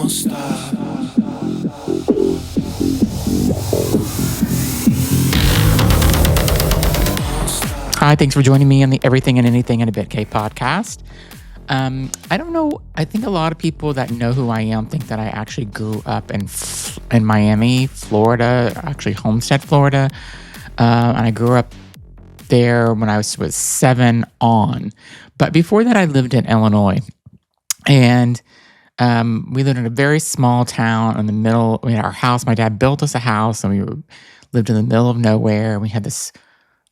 Hi, thanks for joining me on the Everything and Anything in a Bit K podcast. I don't know. I think a lot of people that know who I am think that I actually grew up in Miami, Florida, actually Homestead, Florida. And I grew up there when I was 7 on. But before that, I lived in Illinois. And we lived in a very small town in the middle. We had our house. My dad built us a house, and lived in the middle of nowhere. We had this,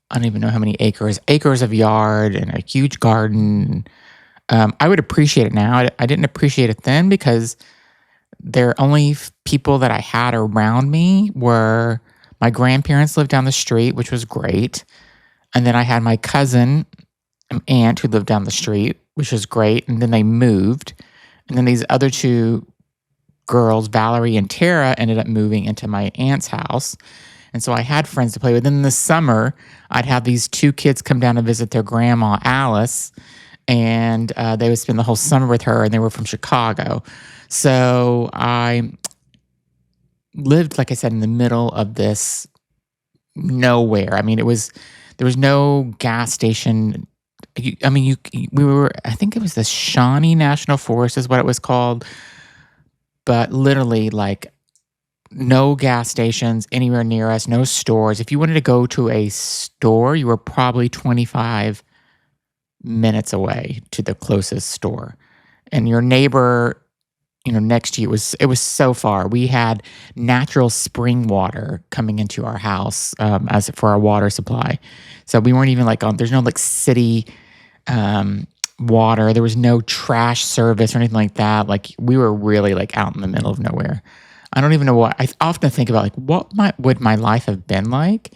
I don't even know how many acres of yard and a huge garden. I would appreciate it now. I didn't appreciate it then because the only people that I had around me were my grandparents lived down the street, which was great. And then I had my cousin, aunt, who lived down the street, which was great. And then they moved. And then these other two girls, Valerie and Tara, ended up moving into my aunt's house. And so I had friends to play with. Then in the summer, I'd have these two kids come down to visit their grandma, Alice, and they would spend the whole summer with her, and they were from Chicago. So I lived, like I said, in the middle of this nowhere. I mean, there was no gas station. We were, I think it was the Shawnee National Forest is what it was called, but literally like no gas stations anywhere near us, no stores. If you wanted to go to a store, you were probably 25 minutes away to the closest store. And your neighbor, next to you, it was so far. We had natural spring water coming into our house as for our water supply. So we weren't even there's no city water. There was no trash service or anything like that. Like we were really out in the middle of nowhere. I don't even know what. I often think about what would my life have been like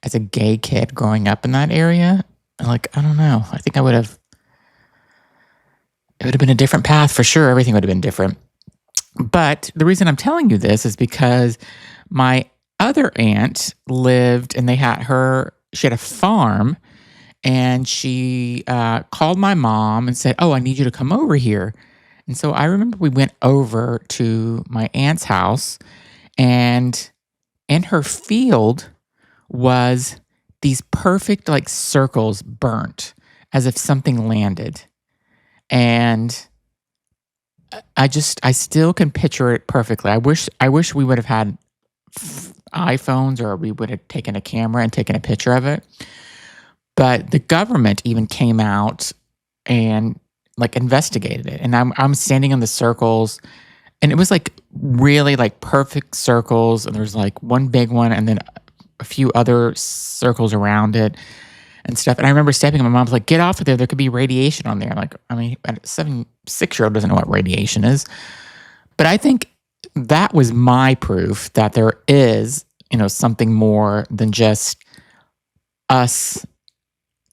as a gay kid growing up in that area. And I don't know. I think it would have been a different path for sure. Everything would have been different. But the reason I'm telling you this is because my other aunt lived, and she had a farm, and she called my mom and said, "Oh, I need you to come over here." And so I remember we went over to my aunt's house, and in her field was these perfect circles burnt as if something landed. And I still can picture it perfectly. I wish we would have had iPhones, or we would have taken a camera and taken a picture of it. But the government even came out and investigated it. And I'm standing on the circles, and it was really perfect circles. And there's one big one and then a few other circles around it and stuff. And I remember stepping, and my mom's like, "Get off of there. There could be radiation on there." A 6-year-old doesn't know what radiation is. But I think that was my proof that there is, something more than just us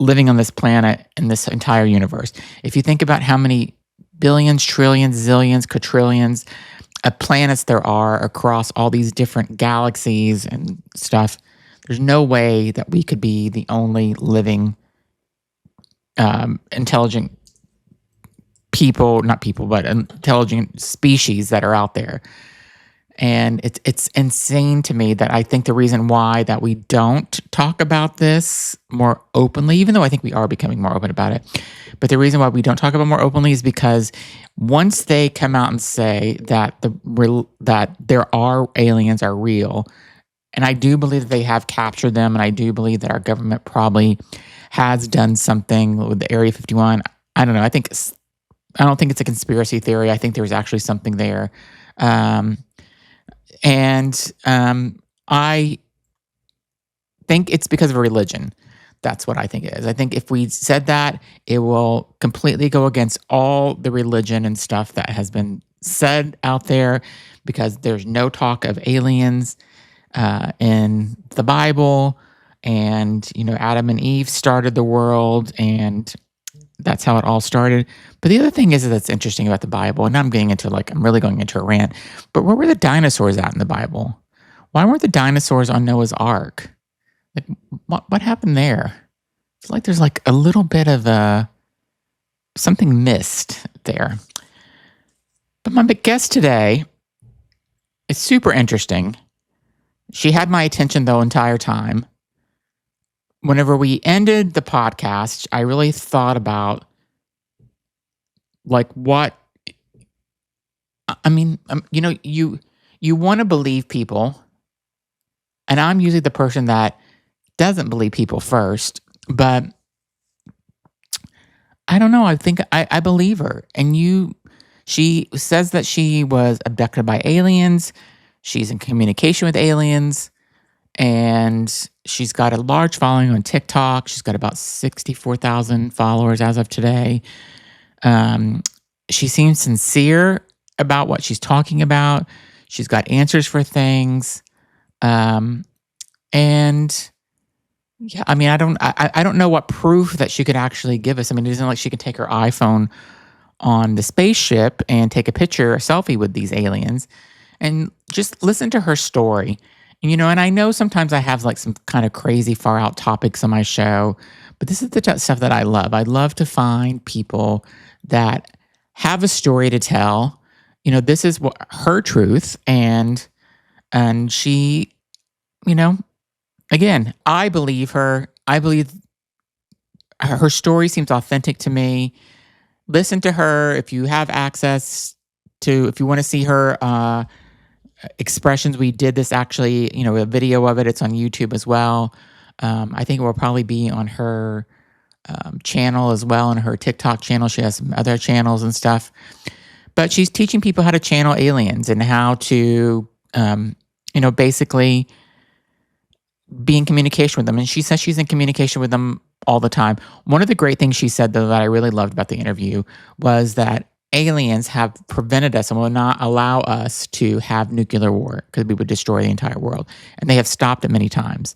living on this planet and this entire universe. If you think about how many billions, trillions, zillions, quadrillions of planets there are across all these different galaxies and stuff, there's no way that we could be the only living, intelligent intelligent species that are out there. And it's insane to me that I think the reason why that we don't talk about this more openly, even though I think we are becoming more open about it, but the reason why we don't talk about it more openly is because once they come out and say that that there are aliens are real, and I do believe that they have captured them, and I do believe that our government probably has done something with the Area 51. I don't know. I don't think it's a conspiracy theory. I think there's actually something there. And I think it's because of religion. That's what I think it is. I think if we said that, it will completely go against all the religion and stuff that has been said out there, because there's no talk of aliens in the Bible. And, Adam and Eve started the world, and that's how it all started. But the other thing is that's interesting about the Bible, and I'm really going into a rant, but where were the dinosaurs at in the Bible? Why weren't the dinosaurs on Noah's Ark? What happened there? I feel like there's a little bit of something missed there. But my guest today is super interesting. She had my attention the entire time. Whenever we ended the podcast, I really thought about like what I mean, you want to believe people, and I'm usually the person that doesn't believe people first, but I don't know. I think I believe her. She says that she was abducted by aliens. She's in communication with aliens, and she's got a large following on TikTok. She's got about 64,000 followers as of today. She seems sincere about what she's talking about. She's got answers for things. And yeah, I mean, I don't know what proof that she could actually give us. I mean, it isn't like she could take her iPhone on the spaceship and take a picture, a selfie with these aliens, and just listen to her story. And I know sometimes I have like some kind of crazy far out topics on my show, but this is the stuff that I love. I love to find people that have a story to tell. This is what her truth, and she, you know, again, I believe her. I believe her story seems authentic to me. Listen to her if you have access if you want to see her expressions. We did this actually, a video of it. It's on YouTube as well. I think it will probably be on her channel as well, on her TikTok channel. She has some other channels and stuff. But she's teaching people how to channel aliens and how to, basically be in communication with them. And she says she's in communication with them all the time. One of the great things she said, though, that I really loved about the interview was that aliens have prevented us and will not allow us to have nuclear war because we would destroy the entire world. And they have stopped it many times.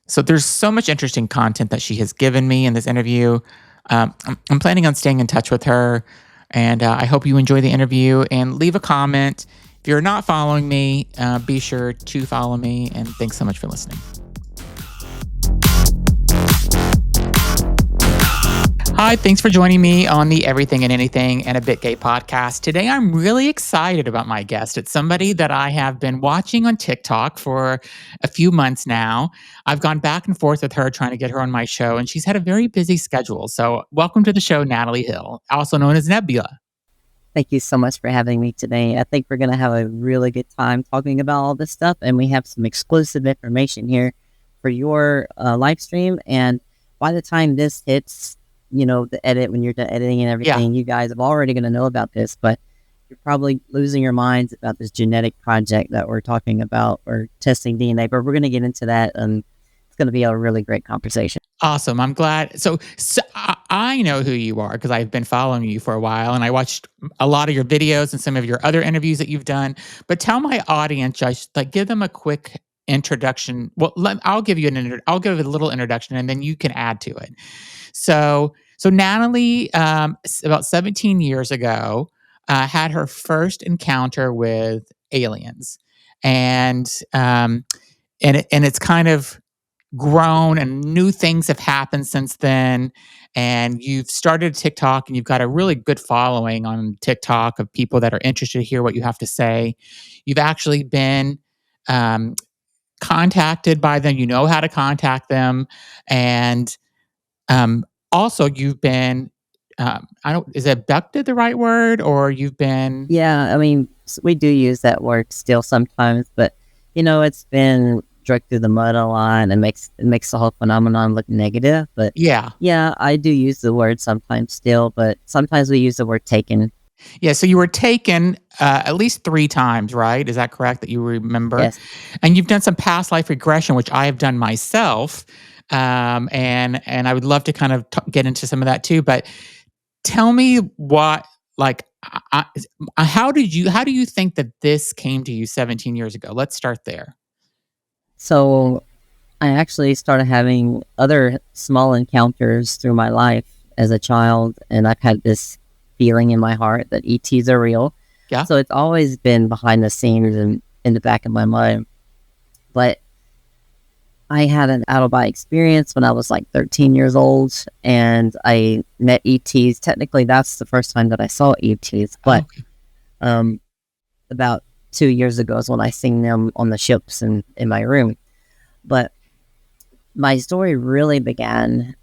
So there's so much interesting content that she has given me in this interview. I'm planning on staying in touch with her. And I hope you enjoy the interview, and leave a comment. If you're not following me, be sure to follow me. And thanks so much for listening. Hi, thanks for joining me on the Everything and Anything and a Bit Gay podcast. Today, I'm really excited about my guest. It's somebody that I have been watching on TikTok for a few months now. I've gone back and forth with her trying to get her on my show, and she's had a very busy schedule. So welcome to the show, Nadalee Hill, also known as Nebula. Thank you so much for having me today. I think we're going to have a really good time talking about all this stuff, and we have some exclusive information here for your live stream. And by the time this hits, the edit, when you're done editing and everything, you guys are already going to know about this, but you're probably losing your minds about this genetic project that we're talking about, or testing DNA, but we're going to get into that, and it's going to be a really great conversation. Awesome. I'm glad. So I know who you are because I've been following you for a while, and I watched a lot of your videos and some of your other interviews that you've done. But tell my audience, just give them a quick introduction. Well, I'll give you I'll give a little introduction, and then you can add to it. So Nadalee, about 17 years ago, had her first encounter with aliens, and it's kind of grown, and new things have happened since then. And you've started TikTok, and you've got a really good following on TikTok of people that are interested to hear what you have to say. You've actually been contacted by them. You know how to contact them. And also, you've been, is abducted the right word, or you've been? Yeah, I mean, we do use that word still sometimes, but it's been dragged through the mud a lot, and makes the whole phenomenon look negative. But yeah, I do use the word sometimes still, but sometimes we use the word taken. Yeah, so you were taken at least 3 times, right? Is that correct, that you remember? Yes. And you've done some past life regression, which I have done myself, and I would love to kind of get into some of that too. But tell me what, how do you think that this came to you 17 years ago? Let's start there. So I actually started having other small encounters through my life as a child, and I've had this feeling in my heart that ETs are real. Yeah. So it's always been behind the scenes and in the back of my mind. But I had an out-of-body experience when I was like 13 years old, and I met ETs. Technically, that's the first time that I saw ETs, but Um, about 2 years ago is when I seen them on the ships in my room. But my story really began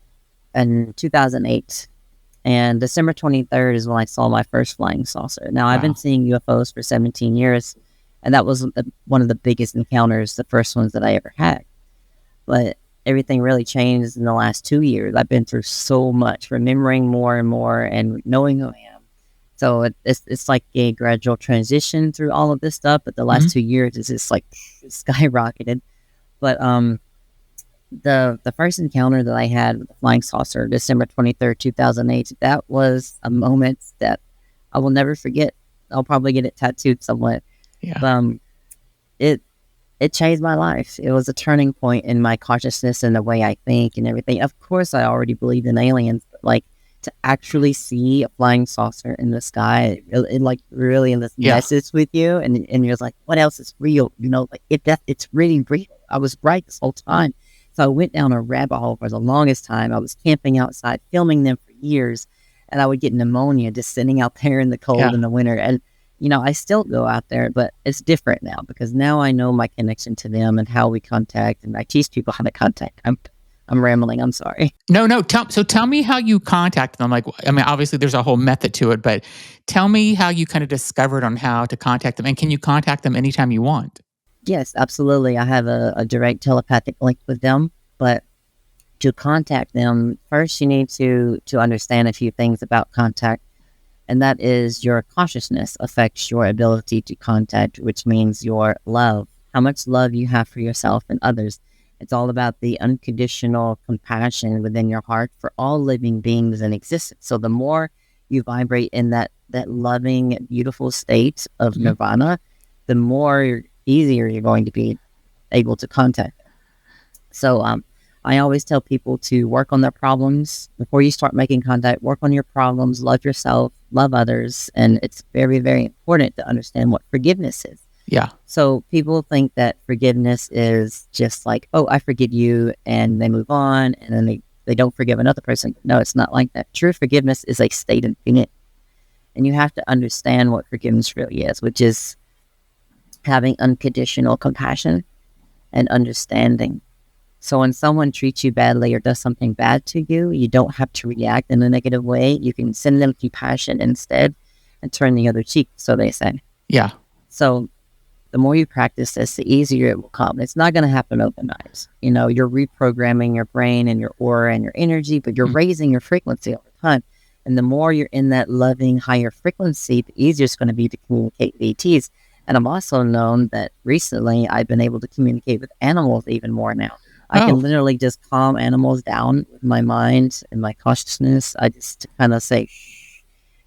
in 2008. And December 23rd is when I saw my first flying saucer. Now, I've been Wow. seeing UFOs for 17 years, and that was one of the biggest encounters, the first ones that I ever had. But everything really changed in the last 2 years. I've been through so much, remembering more and more and knowing who I am. So it's like a gradual transition through all of this stuff. But the Mhm. last 2 years is just like skyrocketed. But the first encounter that I had with the flying saucer, December 23rd, 2008, that was a moment that I will never forget. I'll probably get it tattooed somewhere. Yeah. But, it it changed my life. It was a turning point in my consciousness and the way I think and everything. Of course, I already believed in aliens, but like to actually see a flying saucer in the sky, it like really in this Yeah. message with you, and you're like, what else is real? You know, like it's really real. I was right this whole time. So I went down a rabbit hole for the longest time. I was camping outside, filming them for years, and I would get pneumonia just sitting out there in the cold Yeah. in the winter. And I still go out there, but it's different now because now I know my connection to them and how we contact, and I teach people how to contact. I'm rambling. I'm sorry. No. Tell me how you contact them. Like, I mean, obviously there's a whole method to it, but tell me how you kind of discovered on how to contact them, and can you contact them anytime you want? Yes, absolutely. I have a direct telepathic link with them, but to contact them, first you need to understand a few things about contact, and that is your consciousness affects your ability to contact, which means your love, how much love you have for yourself and others. It's all about the unconditional compassion within your heart for all living beings in existence. So the more you vibrate in that loving, beautiful state of Mhm. nirvana, the more easier you're going to be able to contact. So I always tell people to work on their problems before you start making contact. Work on your problems, love yourself, love others, and it's very, very important to understand what forgiveness is. Yeah. So people think that forgiveness is just like, oh, I forgive you, and they move on, and then they don't forgive another person. No, it's not like that. True forgiveness is a state of being, and you have to understand what forgiveness really is, which is having unconditional compassion and understanding. So when someone treats you badly or does something bad to you, you don't have to react in a negative way. You can send them compassion instead and turn the other cheek, so they say. Yeah. So the more you practice this, the easier it will come. It's not going to happen overnight. You're reprogramming your brain and your aura and your energy, but you're Mm. raising your frequency over time. And the more you're in that loving, higher frequency, the easier it's going to be to communicate with ETs. And I'm also known that recently I've been able to communicate with animals even more now. I can Oh, literally just calm animals down with my mind and my consciousness. I just kind of say, shh,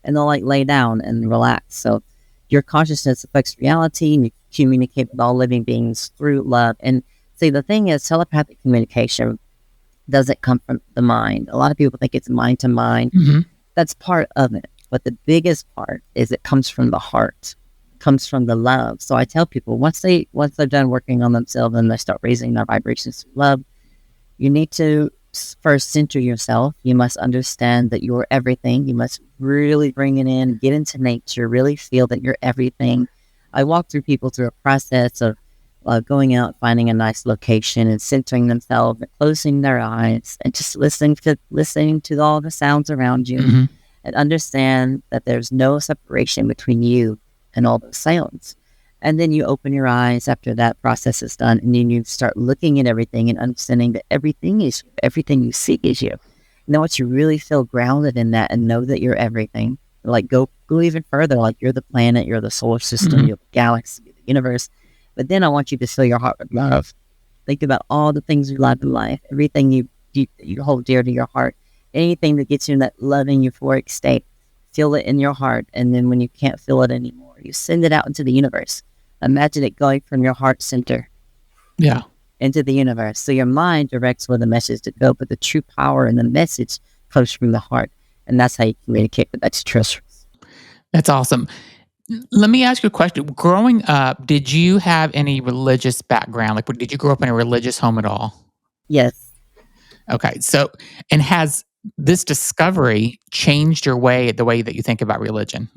and they'll like lay down and relax. So your consciousness affects reality, and you communicate with all living beings through love. And see, the thing is, telepathic communication doesn't come from the mind. A lot of people think it's mind to mind. mhm. That's part of it. But the biggest part is it comes from the heart, comes from the love. So I tell people once they're done working on themselves and they start raising their vibrations through love, you need to first center yourself. You must understand that you're everything. You must really bring it in, get into nature, really feel that you're everything. I walk through people through a process of going out, finding a nice location, and centering themselves, and closing their eyes, and just listening to all the sounds around you, Mhm. and understand that there's no separation between you and all those sounds. And then you open your eyes after that process is done, and then you start looking at everything and understanding that everything is you, everything you see is you. Now, once you really feel grounded in that and know that you're everything, like go even further, like you're the planet, you're the solar system, Mhm. you're the galaxy, you're the universe. But then I want you to fill your heart with love. Think about all the things you love in life, everything you hold dear to your heart, anything that gets you in that loving, euphoric state. Feel it in your heart, and then when you can't feel it anymore, you send it out into the universe. Imagine it going from your heart center Yeah. into the universe. So your mind directs where the message to go, but the true power in the message comes from the heart, and that's how you communicate with extraterrestrials. That's awesome. Let me ask you a question. Growing up, did you have any religious background? Like, did you grow up in a religious home at all? Yes. Okay. So, and has this discovery changed the way that you think about religion?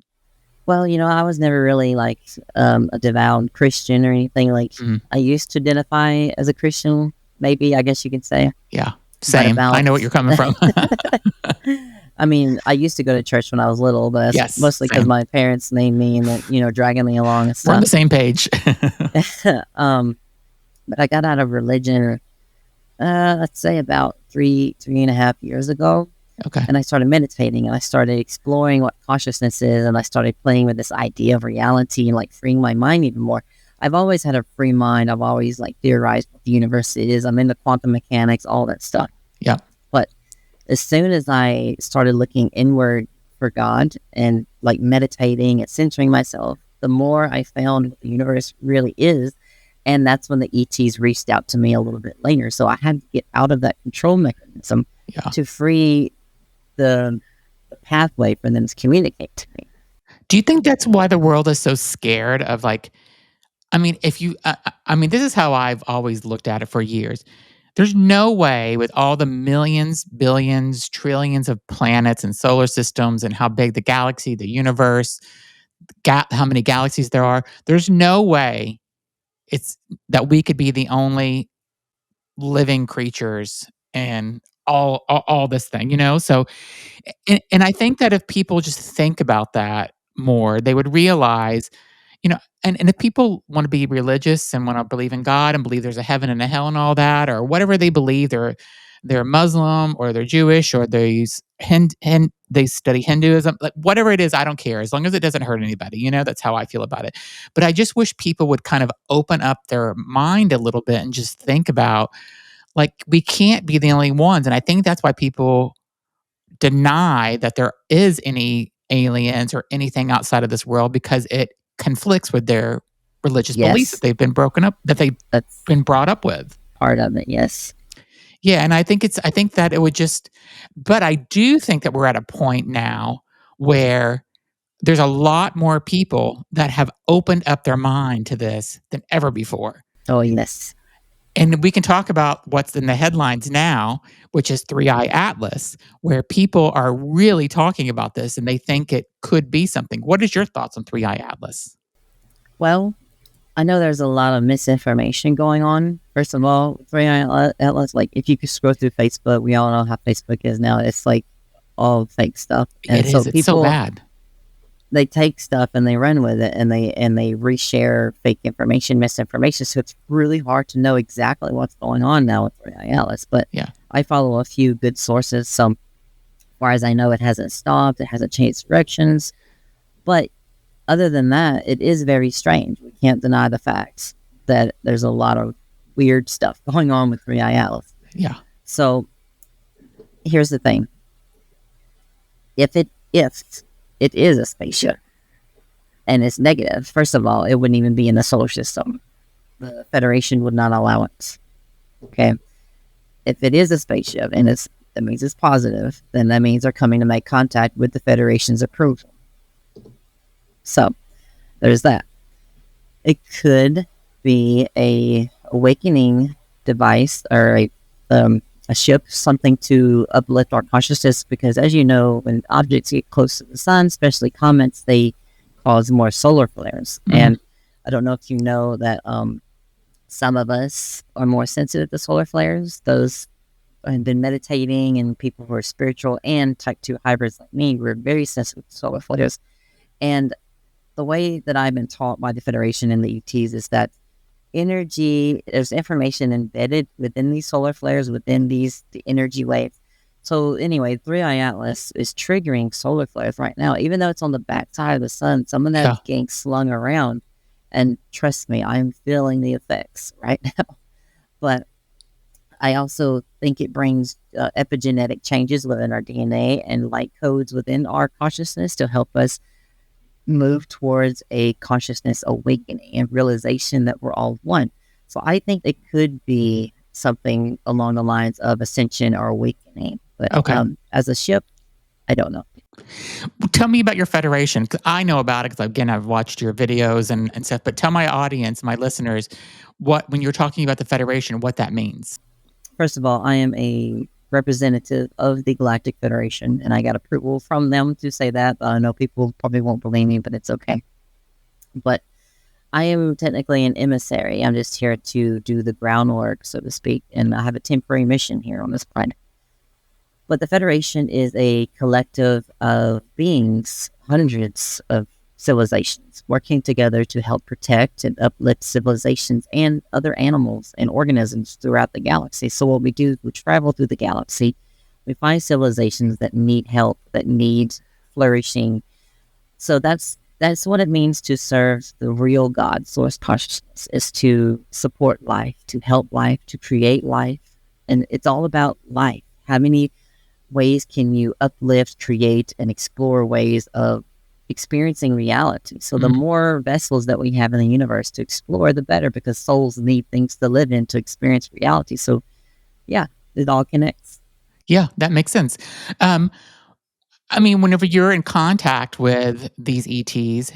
Well, I was never really like a devout Christian or anything. Like, Mm, I used to identify as a Christian, maybe, I guess you could say. yeah, But same. I about, know what you're coming from. I mean, I used to go to church when I was little, but that's Yes, mostly because same. my parents named me and then, dragging me along and We're on stuff. the same page. um, but I got out of religion, let's say about 3.5 years ago. Okay. And I started meditating and I started exploring what consciousness is. And I started playing with this idea of reality and like freeing my mind even more. I've always had a free mind. I've always like theorized what the universe is. I'm into quantum mechanics, all that stuff. Yeah. But as soon as I started looking inward for God and like meditating and centering myself, the more I found what the universe really is. And that's when the ETs reached out to me a little bit later. So I had to get out of that control mechanism Yeah. to free the pathway for them to communicate to me. Do you think that's why the world is so scared of like, I mean, if you, I mean, this is how I've always looked at it for years. There's no way with all the millions, billions, trillions of planets and solar systems and how big the galaxy, the universe, how many galaxies there are. There's no way it's that we could be the only living creatures and all this thing, you know? So, and I think that if people just think about that more, they would realize, you know, and if people want to be religious and want to believe in God and believe there's a heaven and a hell and all that, or whatever they believe, they're Muslim or they're Jewish or they study Hinduism, like whatever it is, I don't care as long as it doesn't hurt anybody. You know, that's how I feel about it. But I just wish people would kind of open up their mind a little bit and just think about like we can't be the only ones. And I think that's why people deny that there is any aliens or anything outside of this world because it conflicts with their religious beliefs that Yes, they've been broken up that they've that's been brought up with. part of it. Yes. Yeah, and I think that it would just but I do think that we're at a point now where there's a lot more people that have opened up their mind to this than ever before. Oh, yes. And we can talk about what's in the headlines now, which is Three Eye Atlas, where people are really talking about this and they think it could be something. What is your thoughts on Three Eye Atlas? Well, I know there's a lot of misinformation going on. First of all, 3i Atlas, like if you could scroll through Facebook, we all know how Facebook is now. It's like all fake stuff. It And so is. It's so people, bad. they take stuff and they run with it and they reshare fake information, misinformation. So it's really hard to know exactly what's going on now with 3i Atlas. But Yeah. I follow a few good sources. So far as I know, it hasn't stopped. It hasn't changed directions. But other than that, it is very strange. We can't deny the facts that there's a lot of weird stuff going on with 3i Atlas. Yeah. So here's the thing. If it is a spaceship and it's negative, first of all, it wouldn't even be in the solar system. The Federation would not allow it. Okay. If it is a spaceship and that means it's positive, then that means they're coming to make contact with the Federation's approval. So there's that. It could be a awakening device or a ship, something to uplift our consciousness, because as you know, when objects get close to the sun, especially comets, they cause more solar flares. Mhm. And I don't know if you know that some of us are more sensitive to solar flares. Those have been meditating and people who are spiritual and type 2 hybrids like me, we're very sensitive to solar flares. And the way that I've been taught by the Federation and the ETs is that there's information embedded within these solar flares, within the energy waves. So anyway, 3i Atlas is triggering solar flares right now, even though it's on the backside of the sun. Some of that's Yeah. getting slung around. And trust me, I'm feeling the effects right now. But I also think it brings epigenetic changes within our DNA and light codes within our consciousness to help us move towards a consciousness awakening and realization that we're all one. So I think it could be something along the lines of ascension or awakening. But Okay. as a ship, I don't know. Tell me about your federation. 'Cause I know about it because again, I've watched your videos and stuff. But tell my audience, my listeners, when you're talking about the federation, what that means. First of all, I am a representative of the Galactic Federation, and I got approval from them to say that. I know people probably won't believe me, but it's okay. But I am technically an emissary. I'm just here to do the groundwork, so to speak, and I have a temporary mission here on this planet. But the Federation is a collective of beings, hundreds of civilizations, working together to help protect and uplift civilizations and other animals and organisms throughout the galaxy. So what we do is we travel through the galaxy. We find civilizations that need help, that need flourishing. So that's what it means to serve the real God, source consciousness, is to support life, to help life, to create life. And it's all about life. How many ways can you uplift, create, and explore ways of experiencing reality? So the more vessels that we have in the universe to explore, the better, because souls need things to live in to experience reality. So yeah, it all connects. Yeah, that makes sense. I mean, whenever you're in contact with these ETs,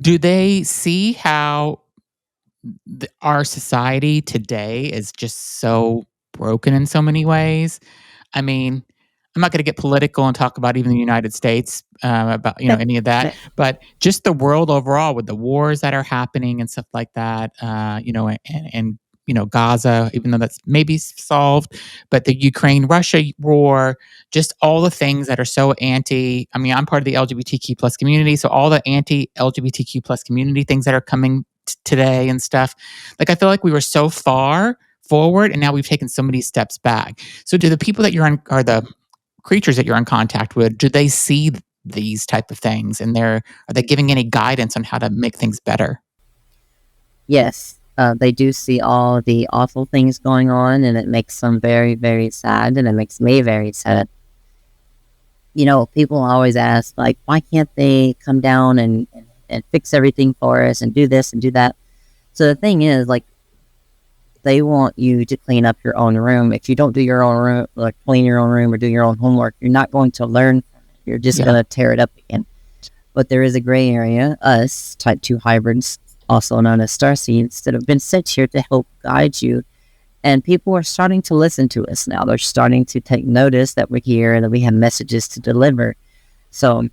do they see how our society today is just so broken in so many ways? I mean, I'm not going to get political and talk about even the United States about Okay. any of that, but just the world overall with the wars that are happening and stuff like that. And Gaza, even though that's maybe solved, but the Ukraine Russia war, just all the things that are so anti. I mean, I'm part of the LGBTQ plus community, so all the anti LGBTQ plus community things that are coming today and stuff. Like I feel like we were so far forward and now we've taken so many steps back. So do the people that you're on, or the creatures that you're in contact with, do they see these type of things, and are they giving any guidance on how to make things better? Yes, they do see all the awful things going on, and it makes them very, very sad, and it makes me very sad. People always ask, like, why can't they come down and fix everything for us and do this and do that? So the thing is, like, they want you to clean up your own room. If you don't do your own room, like clean your own room or do your own homework, you're not going to learn from it. You're just going to tear it up again. But there is a gray area, us, type 2 hybrids, also known as Starseeds, that have been sent here to help guide you. And people are starting to listen to us now. They're starting to take notice that we're here and that we have messages to deliver. So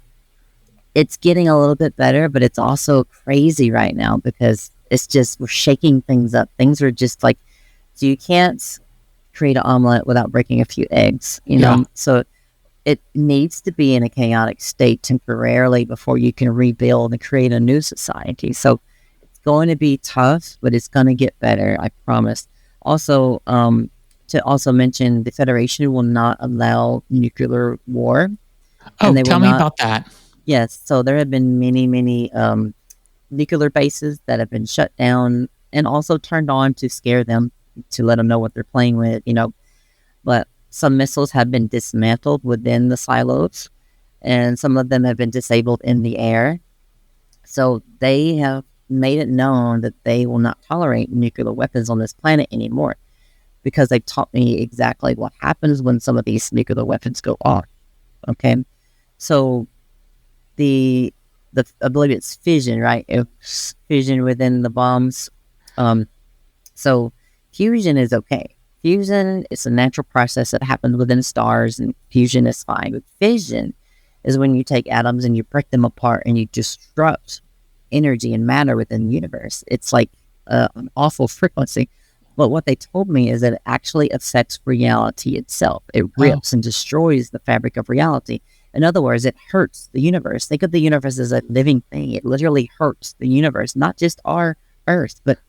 it's getting a little bit better, but it's also crazy right now because it's just, we're shaking things up. Things are just like, so you can't create an omelet without breaking a few eggs, know? So it needs to be in a chaotic state temporarily before you can rebuild and create a new society. So it's going to be tough, but it's going to get better, I promise. Also, to also mention, the Federation will not allow nuclear war. Oh, tell me about that. Yes, so there have been many, many nuclear bases that have been shut down and also turned on to scare them, to let them know what they're playing with, But some missiles have been dismantled within the silos, and some of them have been disabled in the air. So they have made it known that they will not tolerate nuclear weapons on this planet anymore, because they taught me exactly what happens when some of these nuclear weapons go off. Okay, so the I believe it's fission, right? It's fission within the bombs. So fusion is okay. Fusion is a natural process that happens within stars, and fusion is fine. But fission is when you take atoms and you break them apart and you disrupt energy and matter within the universe. It's like an awful frequency. But what they told me is that it actually affects reality itself. It rips and destroys the fabric of reality. In other words, it hurts the universe. Think of the universe as a living thing. It literally hurts the universe, not just our Earth, but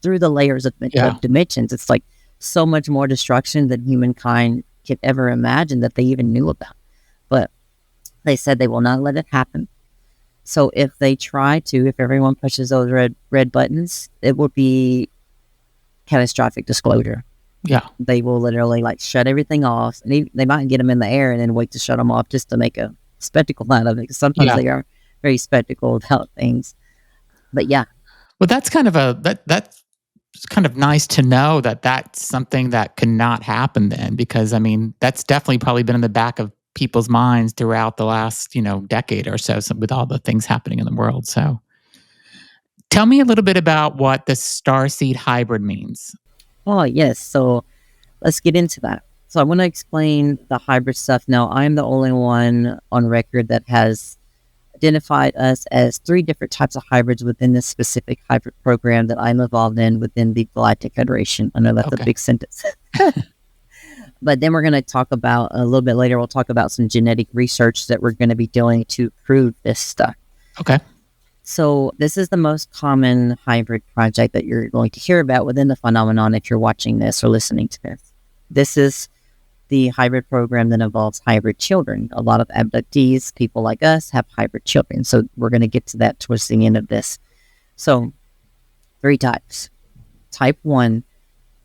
through the layers of dimensions. It's like so much more destruction than humankind could ever imagine that they even knew about. But they said they will not let it happen. So if they try to, if everyone pushes those red buttons, it would be catastrophic disclosure. Yeah. They will literally like shut everything off, and they might get them in the air and then wait to shut them off just to make a spectacle out of it. Because sometimes they are very spectacle about things. But yeah. Well, that's kind of that's kind of nice to know that that's something that could not happen then, because I mean, that's definitely probably been in the back of people's minds throughout the last, decade or so with all the things happening in the world. So tell me a little bit about what the starseed hybrid means. Oh, yes. So let's get into that. So I want to explain the hybrid stuff. Now, I'm the only one on record that has identified us as 3 different types of hybrids within this specific hybrid program that I'm involved in within the Galactic Federation. I know that's a big sentence. But then we're going to talk about, a little bit later, we'll talk about some genetic research that we're going to be doing to prove this stuff. Okay. So this is the most common hybrid project that you're going to hear about within the phenomenon if you're watching this or listening to this. This is the hybrid program that involves hybrid children. A lot of abductees, people like us, have hybrid children. So we're going to get to that towards the end of this. So 3 types. Type 1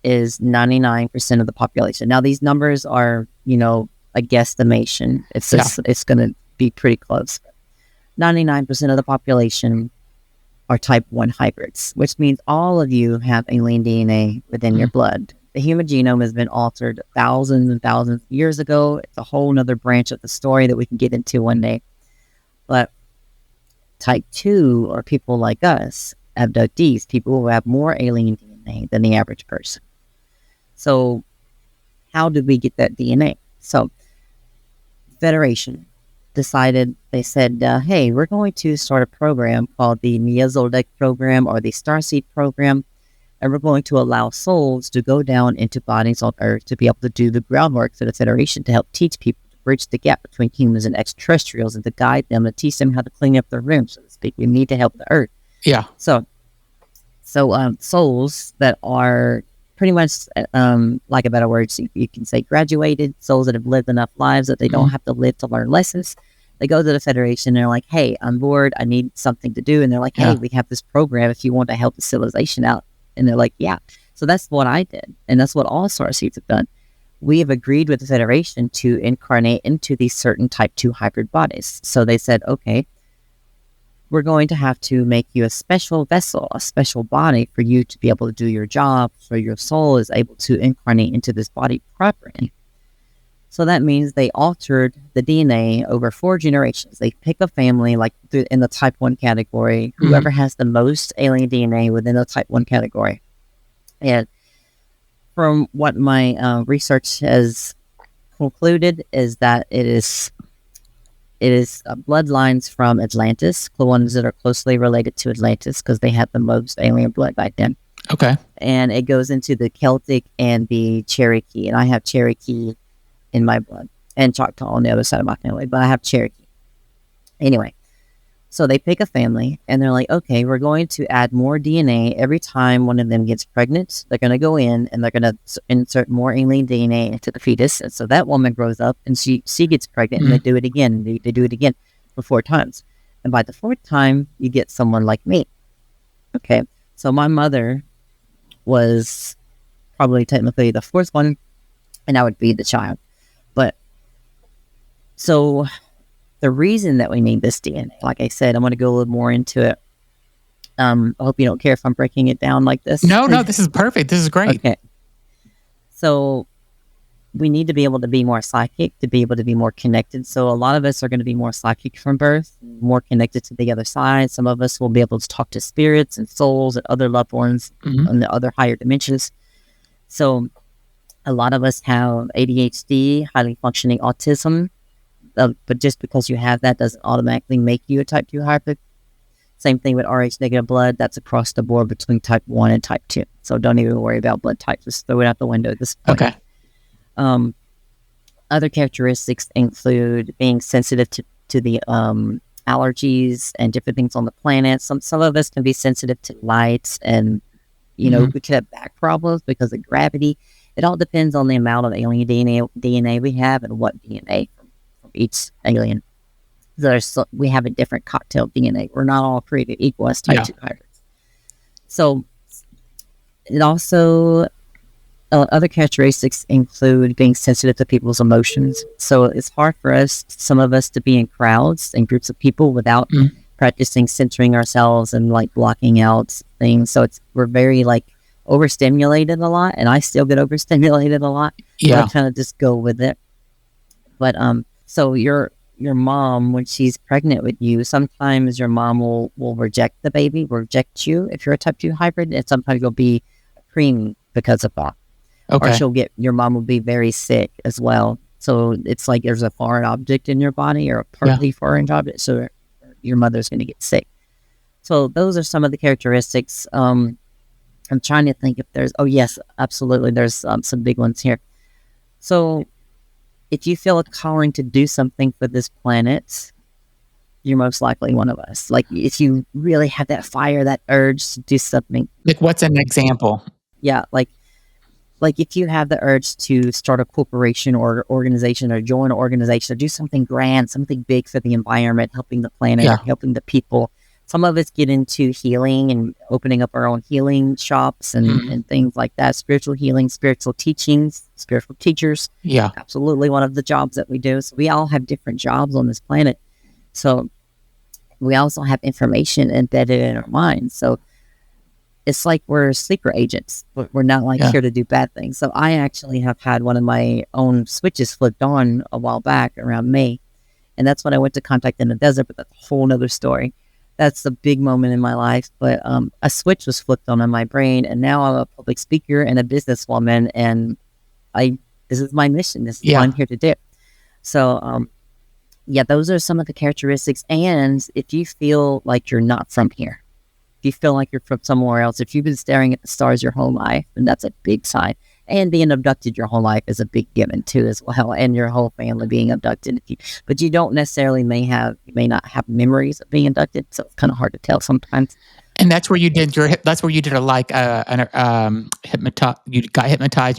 is 99% of the population. Now, these numbers are, a guesstimation. It's going to be pretty close. 99% of the population are type 1 hybrids, which means all of you have alien DNA within your blood. The human genome has been altered thousands and thousands of years ago. It's a whole nother branch of the story that we can get into one day. But type 2 are people like us, abductees, people who have more alien DNA than the average person. So how did we get that DNA? So Federation decided, they said, hey, we're going to start a program called the Nebula program or the Starseed program, and we're going to allow souls to go down into bodies on Earth to be able to do the groundwork for the Federation to help teach people to bridge the gap between humans and extraterrestrials and to guide them and teach them how to clean up their rooms, so to speak. We need to help the Earth. Yeah. So souls that are pretty much, like a better word, you can say graduated, souls that have lived enough lives that they don't have to live to learn lessons. They go to the Federation and they're like, hey, I'm bored. I need something to do. And they're like, hey, we have this program if you want to help the civilization out. And they're like, yeah. So that's what I did. And that's what all Starseeds have done. We have agreed with the Federation to incarnate into these certain type 2 hybrid bodies. So they said, okay, we're going to have to make you a special vessel, a special body for you to be able to do your job, so your soul is able to incarnate into this body properly. So that means they altered the DNA over 4 generations. They pick a family, like in the type 1 category, whoever has the most alien DNA within the type 1 category. And from what my research has concluded is that it is bloodlines from Atlantis, the ones that are closely related to Atlantis because they had the most alien blood back then. Okay. And it goes into the Celtic and the Cherokee. And I have Cherokee in my blood and Choctaw on the other side of my family, but I have Cherokee. Anyway, so they pick a family and they're like, okay, we're going to add more DNA every time one of them gets pregnant. They're going to go in and they're going to insert more alien DNA into the fetus. And so that woman grows up and she gets pregnant and they do it again. They do it again for 4 times. And by the 4th time, you get someone like me. Okay. So my mother was probably technically the 4th one and I would be the child. But so the reason that we need this DNA, like I said, I'm going to go a little more into it. I hope you don't care if I'm breaking it down like this. No, this is perfect. This is great. Okay. So we need to be able to be more psychic, to be able to be more connected. So a lot of us are going to be more psychic from birth, more connected to the other side. Some of us will be able to talk to spirits and souls and other loved ones in the other higher dimensions. So a lot of us have ADHD, highly functioning autism. But just because you have that doesn't automatically make you a type 2 hybrid. Same thing with Rh negative blood. That's across the board between type 1 and type 2. So don't even worry about blood types. Just throw it out the window at this point. Okay. Other characteristics include being sensitive to the allergies and different things on the planet. Some of us can be sensitive to lights and, we could have back problems because of gravity. It all depends on the amount of alien DNA we have and what DNA each alien. We have a different cocktail DNA. We're not all created equal as type 2 hybrids. So it also, other characteristics include being sensitive to people's emotions. So it's hard for some of us to be in crowds and groups of people without practicing centering ourselves and like blocking out things. So we're very like overstimulated a lot, and I still get overstimulated a lot. Yeah. So I kind of just go with it. But so your mom, when she's pregnant with you, sometimes your mom will reject the baby, reject you if you're a type 2 hybrid, and sometimes you'll be preemie because of that. or Okay. your mom will be very sick as well. So it's like there's a foreign object in your body or a Yeah. partly foreign object. So your mother's going to get sick. So those are some of the characteristics. I'm trying to think if there's, oh, yes, absolutely. There's some big ones here. So if you feel a calling to do something for this planet, you're most likely one of us. Like if you really have that fire, that urge to do something. Like, what's an example? Yeah. Like if you have the urge to start a corporation or organization or join an organization or do something grand, something big for the environment, helping the planet Yeah. or helping the people. Some of us get into healing and opening up our own healing shops and things like that. Spiritual healing, spiritual teachings, spiritual teachers. Yeah. Absolutely one of the jobs that we do. So we all have different jobs on this planet. So we also have information embedded in our minds. So it's like we're sleeper agents, but we're not like here to do bad things. So I actually have had one of my own switches flipped on a while back around May. And that's when I went to Contact in the Desert, but that's a whole nother story. That's a big moment in my life. But a switch was flipped on in my brain. And now I'm a public speaker and a businesswoman. And this is my mission. This is what I'm here to do. So, those are some of the characteristics. And if you feel like you're not from here, if you feel like you're from somewhere else, if you've been staring at the stars your whole life, then that's a big sign. And being abducted your whole life is a big given too, as well. And your whole family being abducted, but you don't necessarily may not have memories of being abducted, so it's kind of hard to tell sometimes. And that's where you did you got hypnotized and you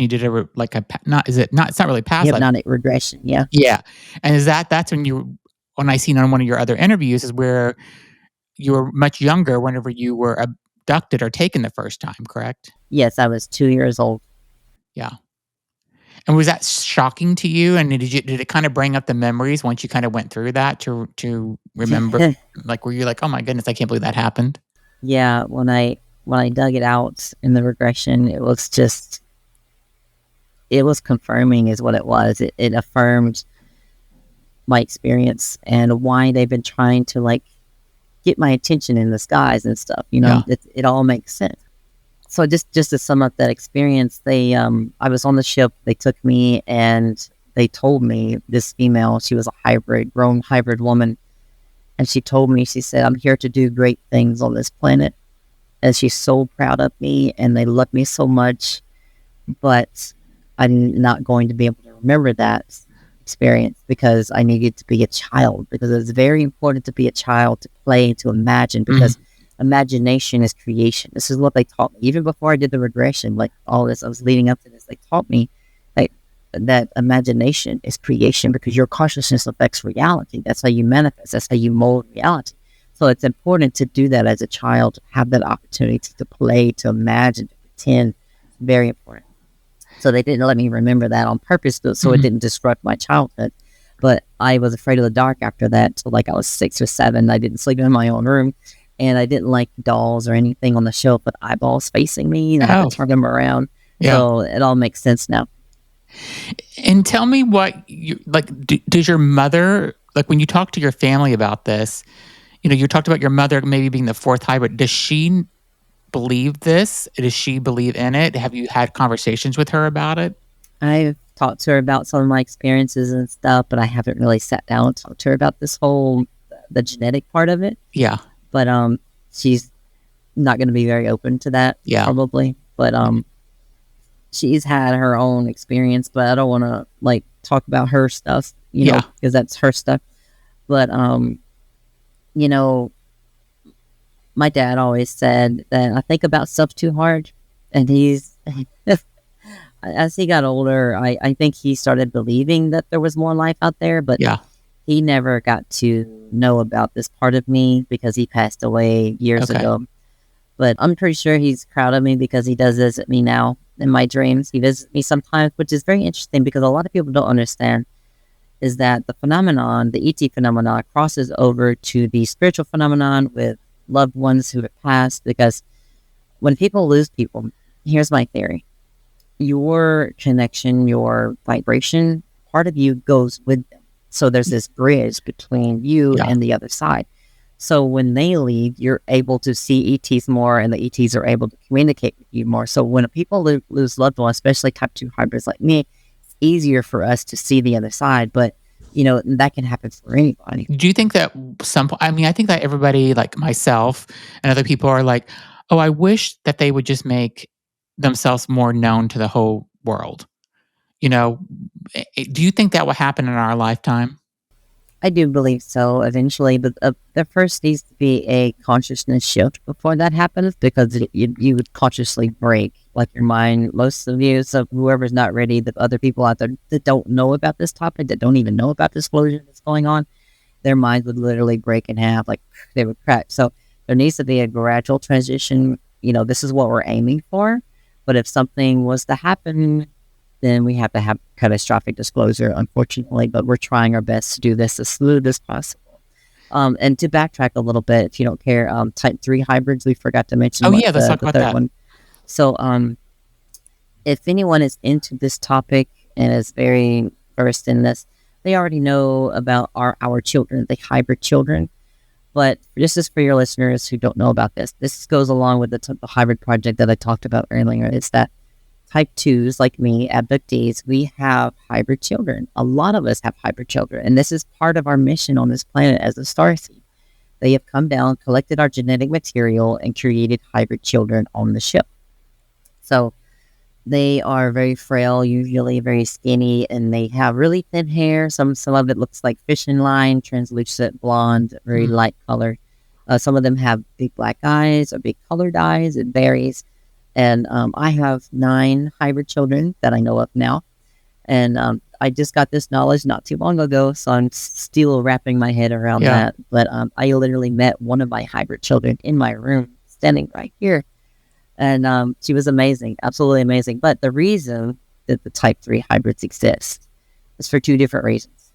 did it's not really past life. Hypnotic regression, yeah. Yeah. And that's when I seen on one of your other interviews is where you were much younger whenever you were abducted or taken the first time, correct? Yes, I was 2 years old. Yeah. And was that shocking to you? And did it kind of bring up the memories once you kind of went through that to remember? Like, were you like, oh my goodness, I can't believe that happened? Yeah, when I dug it out in the regression, it was confirming is what it was. It affirmed my experience and why they've been trying to like get my attention in the skies and stuff. It all makes sense. So just to sum up that experience, I was on the ship. They took me and they told me, this female, she was a grown hybrid woman. And she told me, she said, I'm here to do great things on this planet. And she's so proud of me and they love me so much. But I'm not going to be able to remember that experience because I needed to be a child, because it's very important to be a child, to play, to imagine, because imagination is creation. This is what they taught me. Even before I did the regression, like all this, I was leading up to this, they taught me that imagination is creation because your consciousness affects reality. That's how you manifest. That's how you mold reality. So it's important to do that as a child, to have that opportunity to play, to imagine, to pretend. It's very important. So they didn't let me remember that on purpose, so it didn't disrupt my childhood. But I was afraid of the dark after that. So like I was 6 or 7. I didn't sleep in my own room. And I didn't like dolls or anything on the shelf with eyeballs facing me. And I had to turn them around. Yeah. So it all makes sense now. And tell me what does your mother, like when you talk to your family about this, you talked about your mother maybe being the 4th hybrid. Does she believe this? Does she believe in it? Have you had conversations with her about it? I've talked to her about some of my experiences and stuff, but I haven't really sat down and talked to her about the genetic part of it. Yeah. But she's not going to be very open to that, probably. But she's had her own experience, but I don't want to like talk about her stuff, know, because that's her stuff. But my dad always said that I think about stuff too hard, and he's as he got older, I think he started believing that there was more life out there, but he never got to know about this part of me because he passed away years ago. But I'm pretty sure he's proud of me because he does visit me now in my dreams. He visits me sometimes, which is very interesting because a lot of people don't understand is that the phenomenon, the ET phenomenon, crosses over to the spiritual phenomenon with loved ones who have passed. Because when people lose people, here's my theory. Your connection, your vibration, part of you goes with them. So there's this bridge between you and the other side. So when they leave, you're able to see ETs more, and the ETs are able to communicate with you more. So when people lose loved ones, especially type 2 hybrids like me, it's easier for us to see the other side. But, that can happen for anybody. Do you think that I think that everybody, like myself and other people, are like, oh, I wish that they would just make themselves more known to the whole world. You know, do you think that will happen in our lifetime? I do believe so eventually, but there first needs to be a consciousness shift before that happens, because you would consciously break like your mind. Most of you, so whoever's not ready, the other people out there that don't know about this topic, that don't even know about this explosion that's going on, their minds would literally break in half, like they would crack. So there needs to be a gradual transition. This is what we're aiming for. But if something was to happen, then we have to have catastrophic disclosure, unfortunately. But we're trying our best to do this as smooth as possible. And to backtrack a little bit, if you don't care, type 3 hybrids, we forgot to mention Oh yeah, let's talk about third that. one. So if anyone is into this topic and is very versed in this, they already know about our children, the hybrid children. But this is for your listeners who don't know about this. This goes along with the hybrid project that I talked about earlier. It's that type 2s like me, abductees, we have hybrid children. A lot of us have hybrid children. And this is part of our mission on this planet as a starseed. They have come down, collected our genetic material, and created hybrid children on the ship. So they are very frail, usually very skinny, and they have really thin hair. Some of it looks like fishing line, translucent blonde, very light color. Some of them have big black eyes or big colored eyes. It varies. And I have 9 hybrid children that I know of now. And I just got this knowledge not too long ago, so I'm still wrapping my head around that. But I literally met one of my hybrid children in my room, standing right here. And she was amazing, absolutely amazing. But the reason that the type 3 hybrids exist is for 2 different reasons.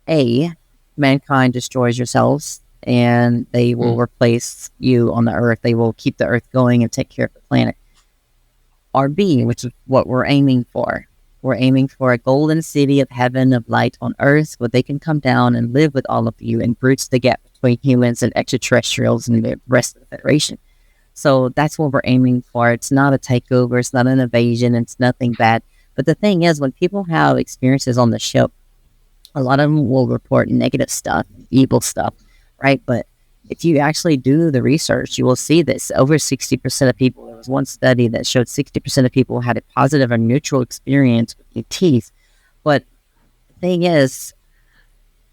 A, mankind destroys yourselves, and they will replace you on the earth. They will keep the earth going and take care of the planet. Or B, which is what we're aiming for. We're aiming for a golden city of heaven, of light on earth, where they can come down and live with all of you and bridge the gap between humans and extraterrestrials and the rest of the Federation. So that's what we're aiming for. It's not a takeover. It's not an invasion. It's nothing bad. But the thing is, when people have experiences on the ship, a lot of them will report negative stuff, evil stuff, right? But if you actually do the research, you will see this. Over 60% of people, there was one study that showed 60% of people had a positive or neutral experience with ETs. But the thing is,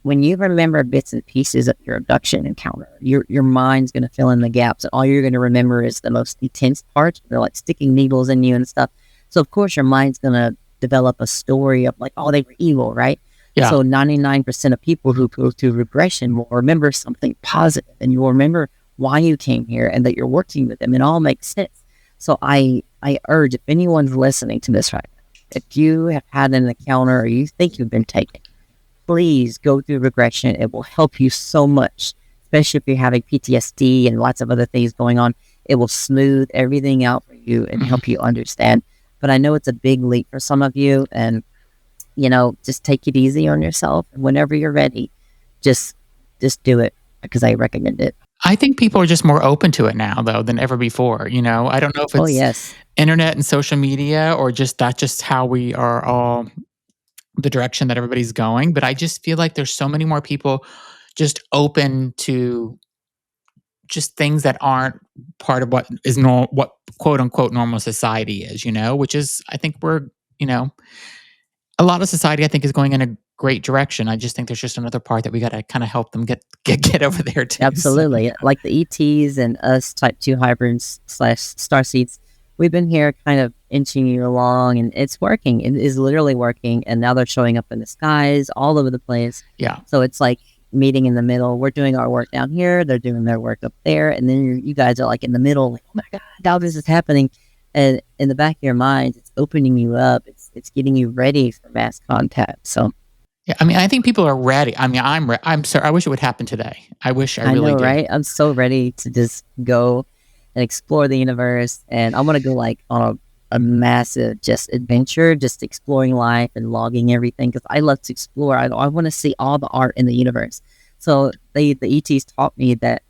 when you remember bits and pieces of your abduction encounter, your mind's going to fill in the gaps, and all you're going to remember is the most intense parts. They're like sticking needles in you and stuff. So of course your mind's going to develop a story of like, oh, they were evil, right? Yeah. So 99% of people who go through regression will remember something positive, and you will remember why you came here and that you're working with them. It all makes sense. So I urge, if anyone's listening to this right now, if you have had an encounter or you think you've been taken, please go through regression. It will help you so much, especially if you're having PTSD and lots of other things going on. It will smooth everything out for you and help you understand. But I know it's a big leap for some of you, and just take it easy on yourself. Whenever you're ready, just do it, because I recommend it. I think people are just more open to it now, though, than ever before. I don't know if it's internet and social media, or just how we are all, the direction that everybody's going. But I just feel like there's so many more people just open to just things that aren't part of what is normal, what quote unquote normal society is, which is, I think a lot of society, I think, is going in a great direction. I just think there's just another part that we got to kind of help them get over there too. Absolutely. So, like the ETs and us type 2 hybrids / Starseeds, we've been here kind of inching you along, and it's working. It is literally working. And now they're showing up in the skies all over the place. Yeah. So it's like meeting in the middle. We're doing our work down here. They're doing their work up there. And then you guys are like in the middle, like, oh my God, how this is happening. And in the back of your mind, it's opening you up. It's getting you ready for mass contact. So, yeah, I think people are ready. I'm sorry. I wish it would happen today. I really know, do. Right? I'm so ready to just go and explore the universe. And I want to go like on a massive just adventure, just exploring life and logging everything, because I love to explore. I want to see all the art in the universe. So the ETs taught me that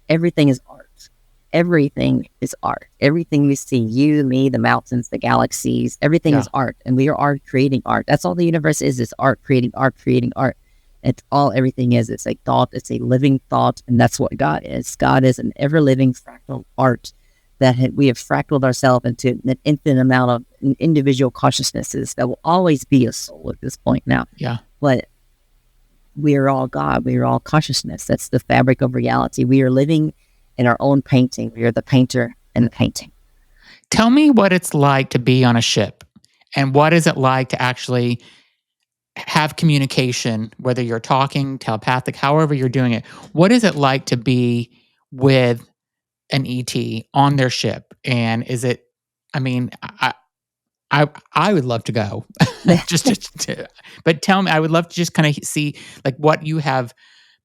everything is art. Everything is art. Everything we see, you, me, the mountains, the galaxies, everything Yeah. is art. And we are art creating art. That's all the universe is art, creating art, creating art. It's all everything is. It's a thought. It's a living thought. And that's what God is. God is an ever-living fractal art that we have fractaled ourselves into an infinite amount of individual consciousnesses that will always be a soul at this point now. Yeah. But we are all God. We are all consciousness. That's the fabric of reality. We are living in our own painting. We are the painter and the painting. Tell me what it's like to be on a ship, and what is it like to actually have communication, whether you're talking, telepathic, however you're doing it. What is it like to be with an ET on their ship? And is it, I mean, I would love to go. But tell me, I would love to just kind of see like what you have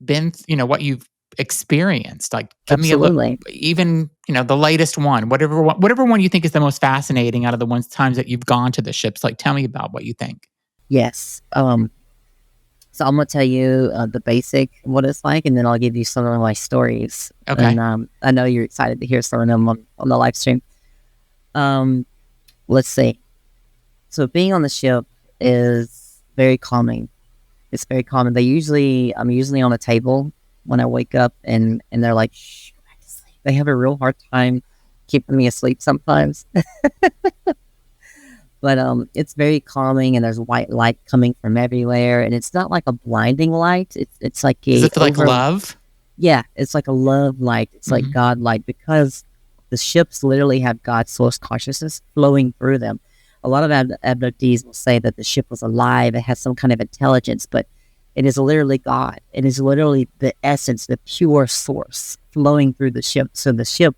been, what you've experienced. Like, give me a look, Absolutely. even, the latest one, whatever one you think is the most fascinating out of the times that you've gone to the ships. Like, tell me about what you think. Yes. So I'm going to tell you the basic, what it's like, and then I'll give you some of my stories. Okay. And I know you're excited to hear some of them on the live stream. Let's see. So being on the ship is very calming. It's very calming. I'm usually on a table when I wake up, and they're like, shh, go back to sleep. They have a real hard time keeping me asleep sometimes. But it's very calming, and there's white light coming from everywhere, and it's not like a blinding light. It's like Is it like love? Yeah, it's like a love light. It's like God light, because the ships literally have God's source consciousness flowing through them. A lot of abductees will say that the ship was alive, it has some kind of intelligence, but it is literally God. It is literally the essence, the pure source flowing through the ship. So the ship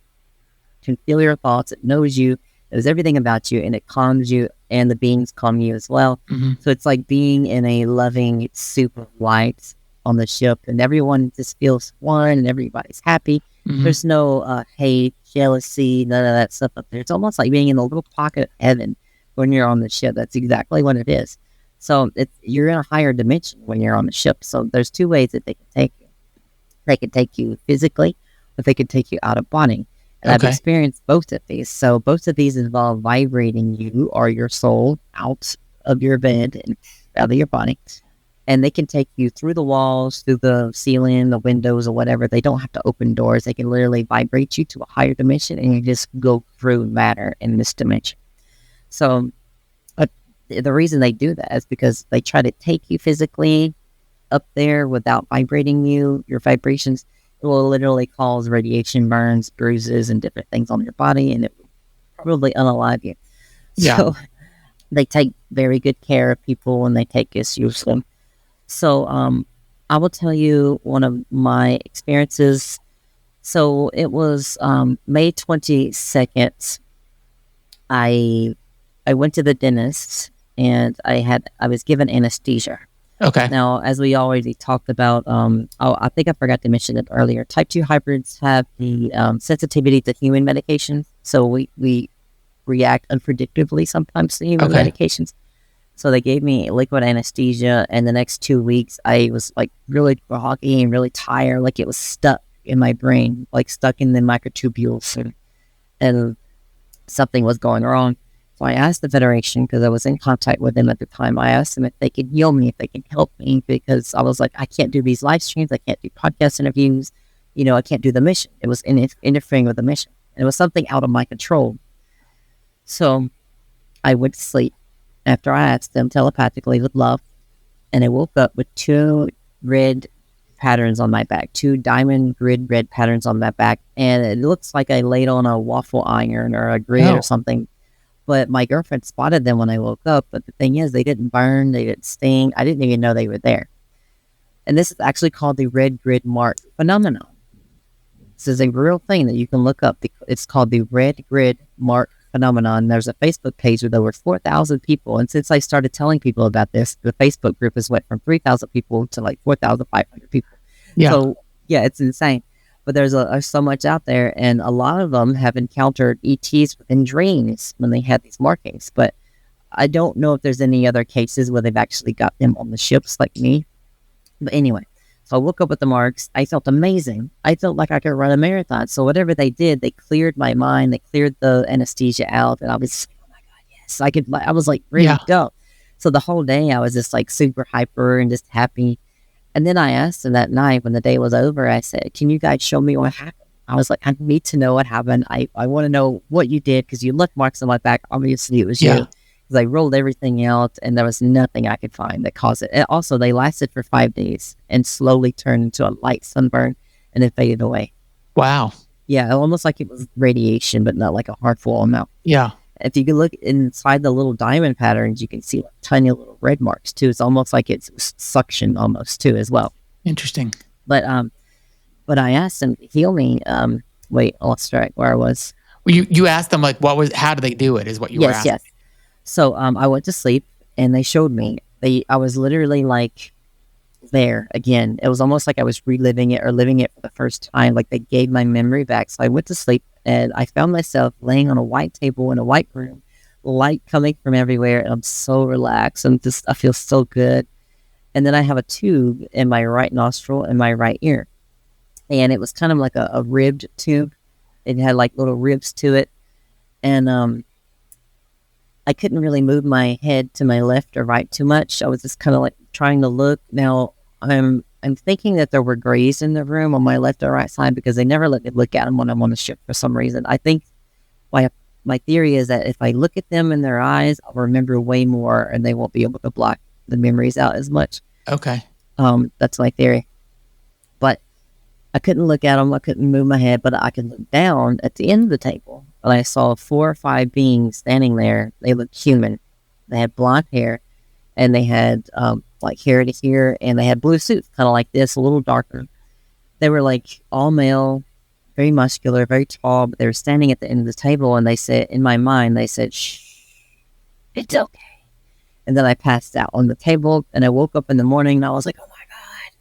can feel your thoughts, it knows you, it knows everything about you, and it calms you, and the beings calm you as well. So it's like being in a loving soup of light on the ship, and everyone just feels one, and everybody's happy. There's no hate, jealousy, none of that stuff up there. It's almost like being in a little pocket of heaven when you're on the ship. That's exactly what it is. So you're in a higher dimension when you're on the ship. So there's two ways that they can take you. They can take you physically, or they can take you out of body. And I've experienced both of these. So both of these involve vibrating you or your soul out of your bed and out of your body. And they can take you through the walls, through the ceiling, the windows, or whatever. They don't have to open doors. They can literally vibrate you to a higher dimension, and you just go through matter in this dimension. So the reason they do that is because they try to take you physically up there without vibrating you. Your vibrations, it will literally cause radiation burns, bruises, and different things on your body, and it will probably unalive you. Yeah. So they take very good care of people when they take us usually. So I will tell you one of my experiences. So it was May 22nd. I went to the dentist, and I was given anesthesia. Okay. Now, as we already talked about, I think I forgot to mention it earlier. Type 2 hybrids have the sensitivity to human medications, so we react unpredictably sometimes to human medications. So they gave me liquid anesthesia, and the next 2 weeks I was like really groggy and really tired, like it was stuck in my brain, like stuck in the microtubules, and something was going wrong. So I asked the Federation, because I was in contact with them at the time. I asked them if they could heal me, if they can help me, because I was like, I can't do these live streams, I can't do podcast interviews, I can't do the mission. It was interfering with the mission. It was something out of my control. So I went to sleep after I asked them telepathically with love, and I woke up with 2 red patterns on my back, 2 diamond grid red patterns on my back, and it looks like I laid on a waffle iron or a grid or something. But my girlfriend spotted them when I woke up. But the thing is, they didn't burn, they didn't sting. I didn't even know they were there. And this is actually called the red grid mark phenomenon. This is a real thing that you can look up. It's called the red grid mark phenomenon. There's a Facebook page with over 4,000 people. And since I started telling people about this, the Facebook group has went from 3,000 people to like 4,500 people. Yeah. So, yeah, it's insane. But there's so much out there, and a lot of them have encountered ETs within dreams when they had these markings. But I don't know if there's any other cases where they've actually got them on the ships like me. But anyway, So I woke up with the marks. I felt amazing. I felt like I could run a marathon. So whatever they did, they cleared my mind. They cleared the anesthesia out, and I was, oh my god, yes, I could. I was like ready Yeah. to go. So the whole day I was just like super hyper and just happy. And then I asked them that night when the day was over. I said, "Can you guys show me what happened?" I was like, "I need to know what happened. I want to know what you did because you left marks on my back. Obviously, it was you." Yeah. Because I rolled everything out and there was nothing I could find that caused it. And also, they lasted for 5 days and slowly turned into a light sunburn and then faded away. Wow. Yeah, almost like it was radiation, but not like a harmful amount. Yeah. If you can look inside the little diamond patterns, you can see like tiny little red marks too. It's almost like it's suction almost too as well. Interesting. But I asked them to heal me. Wait, I lost track where I was. Well, you asked them like, how do they do it? Is what you were asking. Yes. So I went to sleep and they showed me. I was literally like there again. It was almost like I was reliving it or living it for the first time. Like they gave my memory back. So I went to sleep and I found myself laying on a white table in a white room, light coming from everywhere. And I'm so relaxed. I feel so good. And then I have a tube in my right nostril and my right ear. And it was kind of like a ribbed tube. It had like little ribs to it. And I couldn't really move my head to my left or right too much. I was just kind of like trying to look. Now I'm thinking that there were grays in the room on my left or right side because they never let me look at them when I'm on the ship for some reason. I think my theory is that if I look at them in their eyes, I'll remember way more and they won't be able to block the memories out as much. Okay. That's my theory. But I couldn't look at them. I couldn't move my head, but I could look down at the end of the table. And I saw 4 or 5 beings standing there. They looked human. They had blonde hair, and they had like hair to here, and they had blue suits, kind of like this, a little darker. They were like all male, very muscular, very tall, but they were standing at the end of the table, and they said, in my mind, they said, "Shh, it's okay." And then I passed out on the table, and I woke up in the morning, and I was like, "Oh my god,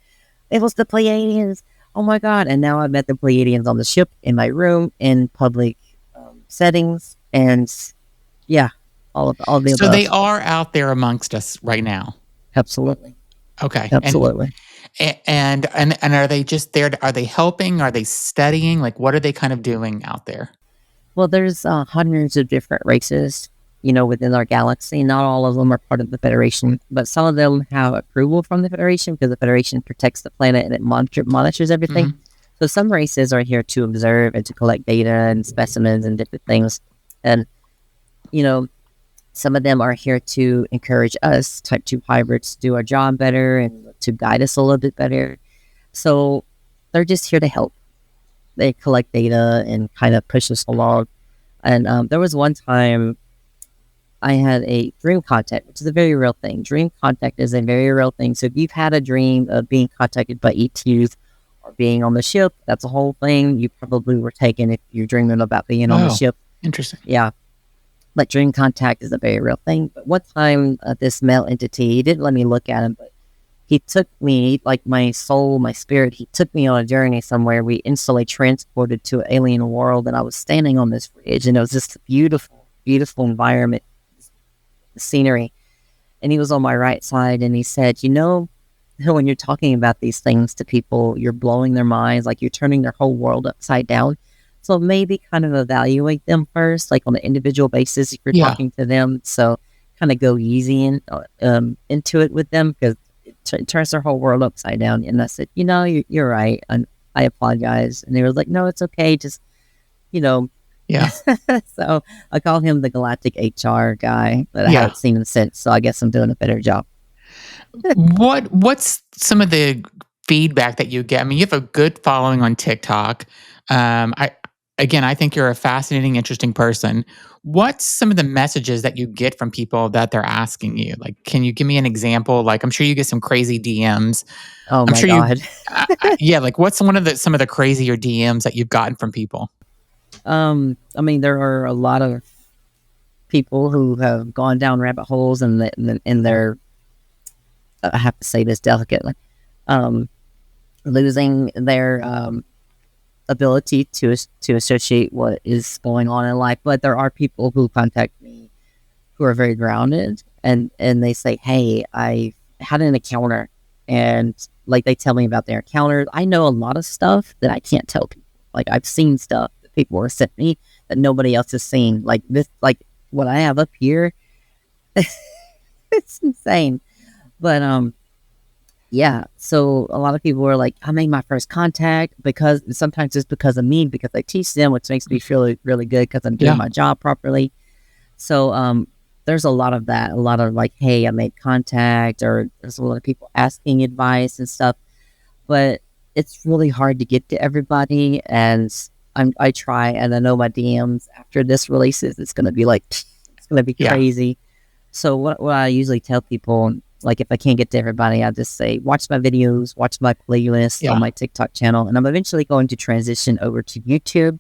it was the Pleiadians. Oh my god." And now I met the Pleiadians on the ship, in my room, in public settings, and yeah, all the above. So they are out there amongst us right now. Absolutely. Okay. Absolutely. And are they just there? Are they helping? Are they studying? Like, what are they kind of doing out there? Well, there's hundreds of different races, within our galaxy. Not all of them are part of the Federation, but some of them have approval from the Federation because the Federation protects the planet and it monitors everything. Mm-hmm. So some races are here to observe and to collect data and specimens and different things. And, some of them are here to encourage us, Type 2 hybrids, to do our job better and to guide us a little bit better. So they're just here to help. They collect data and kind of push us along. And there was one time I had a dream contact, which is a very real thing. Dream contact is a very real thing. So if you've had a dream of being contacted by ETs or being on the ship, that's a whole thing. You probably were taken if you're dreaming about being on the ship. Interesting. Yeah. But dream contact is a very real thing. But one time, this male entity, he didn't let me look at him, but he took me, like my soul, my spirit, he took me on a journey somewhere. We instantly transported to an alien world, and I was standing on this ridge, and it was just a beautiful, beautiful environment, the scenery. And he was on my right side, and he said, when you're talking about these things to people, you're blowing their minds, like you're turning their whole world upside down. So maybe kind of evaluate them first, like on an individual basis if you're talking to them. So kind of go easy into it with them because it turns their whole world upside down. And I said, you're right. I apologize. And they were like, no, it's okay. Just, Yeah. So I call him the Galactic HR guy, but I haven't seen him since. So I guess I'm doing a better job. What's some of the feedback that you get? I mean, you have a good following on TikTok. I think you're a fascinating, interesting person. What's some of the messages that you get from people that they're asking you? Like, can you give me an example? Like, I'm sure you get some crazy DMs. Oh my God. Like what's some of the crazier DMs that you've gotten from people? There are a lot of people who have gone down rabbit holes and they're, I have to say this delicately, losing their ability to associate what is going on in life. But there are people who contact me who are very grounded and they say, hey, I had an encounter and like they tell me about their encounters. I know a lot of stuff that I can't tell people. Like I've seen stuff that people have sent me that nobody else has seen. Like this, like what I have up here, it's insane. But yeah. So a lot of people are like, I made my first contact because sometimes it's because of me, because I teach them, which makes me feel really, really good because I'm doing my job properly. So there's a lot of that, a lot of like, hey, I made contact, or there's a lot of people asking advice and stuff. But it's really hard to get to everybody, and I try, and I know my DMs after this releases, it's gonna be like, it's gonna be crazy. So what I usually tell people, like if I can't get to everybody, I just say, watch my videos, watch my playlist on my TikTok channel, and I'm eventually going to transition over to YouTube.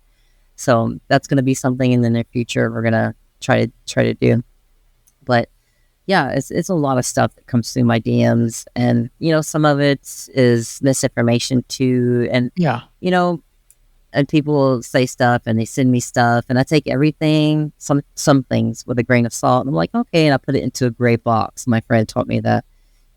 So that's gonna be something in the near future we're gonna try to do. But yeah, it's a lot of stuff that comes through my DMs, and you know, some of it is misinformation too, and you know, and people will say stuff and they send me stuff, and I take everything, some things with a grain of salt, and I'm like, okay, and I put it into a gray box. My friend taught me that.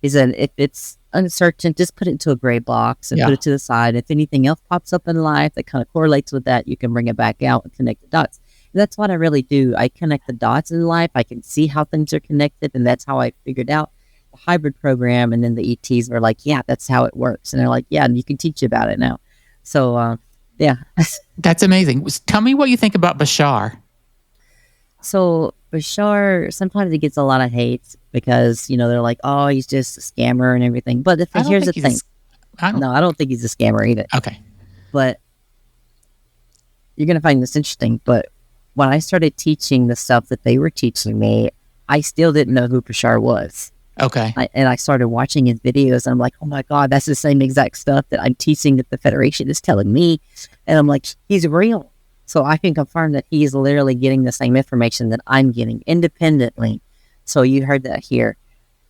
He said, if it's uncertain, just put it into a gray box and put it to the side. If anything else pops up in life that kind of correlates with that, you can bring it back out and connect the dots. And that's what I really do. I connect the dots in life. I can see how things are connected, and that's how I figured out the hybrid program. And then the ETs were like, yeah, that's how it works. And they're like, yeah, and you can teach about it now. So, yeah. That's amazing. Tell me what you think about Bashar. So Bashar, sometimes he gets a lot of hate because, you know, they're like, oh, he's just a scammer and everything. But here's the thing. No, I don't think he's a scammer either. Okay. But you're going to find this interesting. But when I started teaching the stuff that they were teaching me, I still didn't know who Bashar was. Okay. And I started watching his videos, and I'm like, oh my God, that's the same exact stuff that I'm teaching that the Federation is telling me. And I'm like, he's real. So I can confirm that he's literally getting the same information that I'm getting independently. So you heard that here.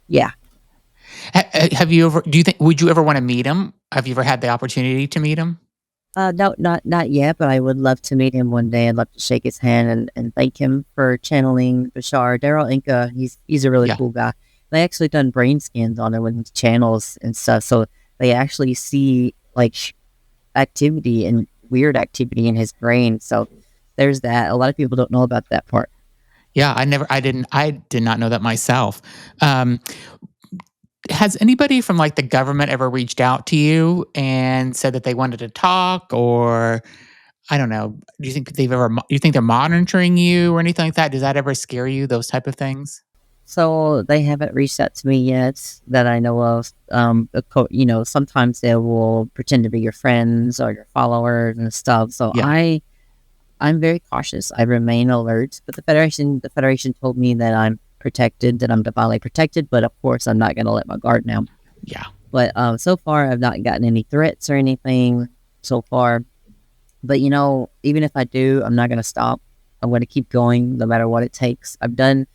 Yeah. Have you ever, would you ever want to meet him? Have you ever had the opportunity to meet him? No, not yet, but I would love to meet him one day. I'd love to shake his hand and thank him for channeling Bashar. Daryl Inca, he's a really cool guy. They actually done brain scans on him with his channels and stuff, so they actually see like activity and weird activity in his brain. So there's that. A lot of people don't know about that part. Yeah, I did not know that myself. Has anybody from like the government ever reached out to you and said that they wanted to talk, or I don't know, do you think they're monitoring you or anything like that? Does that ever scare you, those type of things? So they haven't reached out to me yet that I know of. You know, sometimes they will pretend to be your friends or your followers and stuff. So I'm very cautious. I remain alert. But the Federation told me that I'm protected, that I'm divinely protected. But of course, I'm not going to let my guard down. Yeah. But so far, I've not gotten any threats or anything so far. But you know, even if I do, I'm not going to stop. I'm going to keep going no matter what it takes. I've done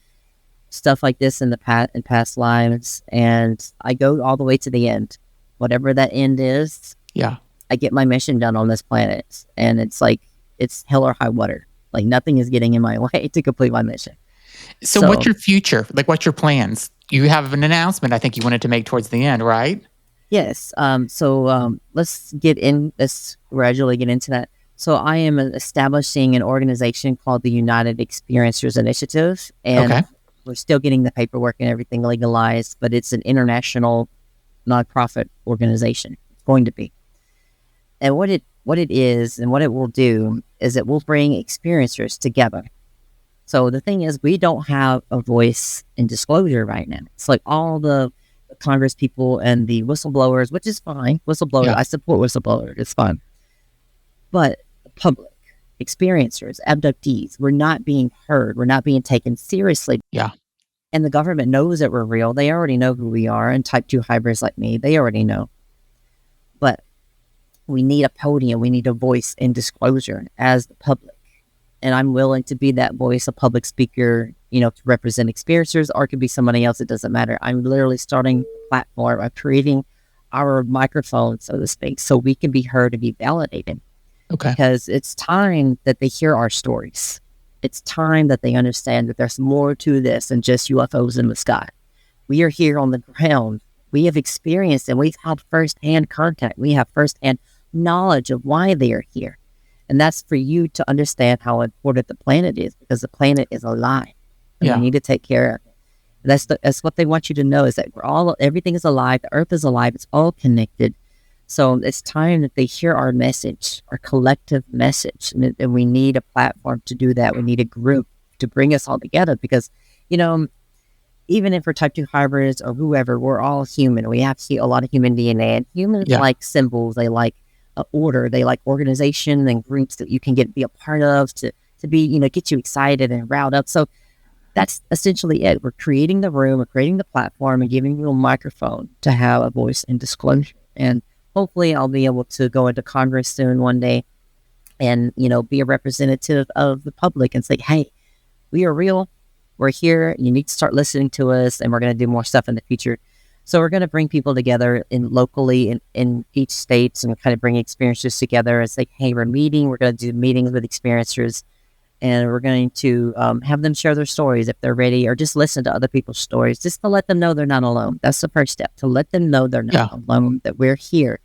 stuff like this in past lives, and I go all the way to the end, whatever that end is. Yeah, I get my mission done on this planet, and it's like it's hell or high water. Like nothing is getting in my way to complete my mission. So what's your future? Like, what's your plans? You have an announcement I think you wanted to make towards the end, right? Yes. Let's gradually get into that. So I am establishing an organization called the United Experiencers Initiative, and we're still getting the paperwork and everything legalized, but it's an international nonprofit organization. It's going to be. And what it is and what it will do is it will bring experiencers together. So the thing is, we don't have a voice in disclosure right now. It's like all the Congress people and the whistleblowers, which is fine. Whistleblowers, I support whistleblowers. It's fine. But the public, experiencers, abductees, we're not being heard. We're not being taken seriously. Yeah. And the government knows that we're real. They already know who we are. And type 2 hybrids like me, they already know. But we need a podium. We need a voice in disclosure as the public. And I'm willing to be that voice, a public speaker, you know, to represent experiencers, or it could be somebody else. It doesn't matter. I'm literally starting a platform. I'm creating our microphone, so to speak, so we can be heard and be validated. Okay. Because it's time that they hear our stories. It's time that they understand that there's more to this than just UFOs in the sky. We are here on the ground. We have experienced and we've had firsthand contact. We have firsthand knowledge of why they are here. And that's for you to understand how important the planet is, because the planet is alive and we need to take care of it. That's what they want you to know, is that everything is alive. The earth is alive. It's all connected. So it's time that they hear our message, our collective message. And we need a platform to do that. We need a group to bring us all together, because, even if we're type 2 hybrids or whoever, we're all human. We have a lot of human DNA, and humans like symbols. They like order. They like organization and groups that you can be a part of to be, get you excited and riled up. So that's essentially it. We're creating the room, we're creating the platform, and giving you a microphone to have a voice and disclosure. And hopefully I'll be able to go into Congress soon one day and, be a representative of the public and say, hey, we are real. We're here. You need to start listening to us, and we're going to do more stuff in the future. So we're going to bring people together locally in each state and kind of bring experiences together and say, hey, we're going to do meetings with experiencers, and we're going to have them share their stories if they're ready, or just listen to other people's stories, just to let them know they're not alone. That's the first step, to let them know they're not alone, that we're here.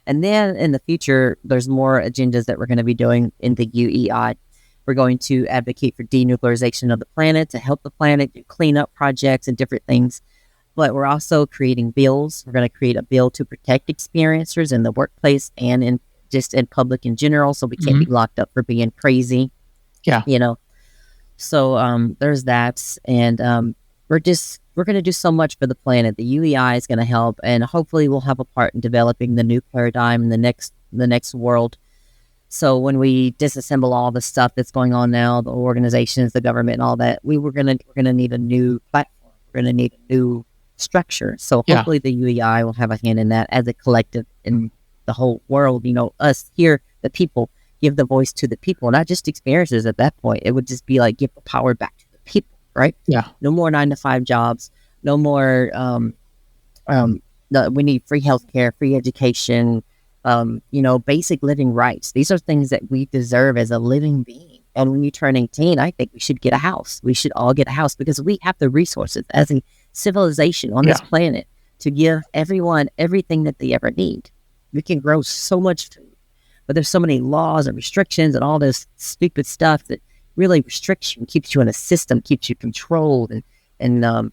And then in the future, there's more agendas that we're going to be doing in the UEI. We're going to advocate for denuclearization of the planet, to help the planet, do cleanup projects and different things. But we're also creating bills. We're going to create a bill to protect experiencers in the workplace and in public in general, so we can't be locked up for being crazy. Yeah. So there's that. And we're going to do so much for the planet. The UEI is going to help, and hopefully we'll have a part in developing the new paradigm in the next world. So when we disassemble all the stuff that's going on now, the organizations, the government, and all that, we're gonna need a new platform. We're gonna need a new structure. So hopefully the UEI will have a hand in that as a collective in the whole world. Us here, the people, give the voice to the people, not just experiencers. At that point, it would just be like, give the power back to the people, right? Yeah. No more 9-to-5 jobs. No more. We need free healthcare, free education. Basic living rights. These are things that we deserve as a living being. And when you turn 18, I think we should get a house. We should all get a house, because we have the resources as a civilization on this planet to give everyone everything that they ever need. We can grow so much food, but there's so many laws and restrictions and all this stupid stuff that really restricts you and keeps you in a system, keeps you controlled. And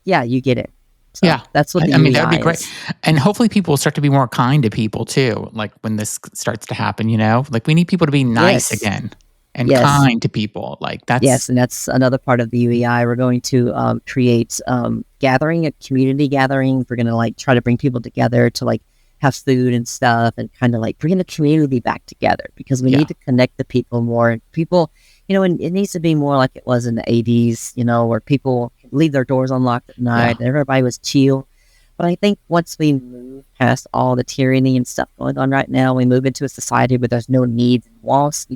you get it. So that's what the UEI that'd be great. is. And hopefully people will start to be more kind to people too. Like when this starts to happen, like we need people to be nice again and kind to people. Like that's and that's another part of the UEI. We're going to create a community gathering. We're going to try to bring people together to have food and stuff, and kind of bring the community back together, because we need to connect the people more. People, and it needs to be more like it was in the 80s, where people leave their doors unlocked at night and everybody was chill. But I think once we move past all the tyranny and stuff going on right now, we move into a society where there's no needs and wants.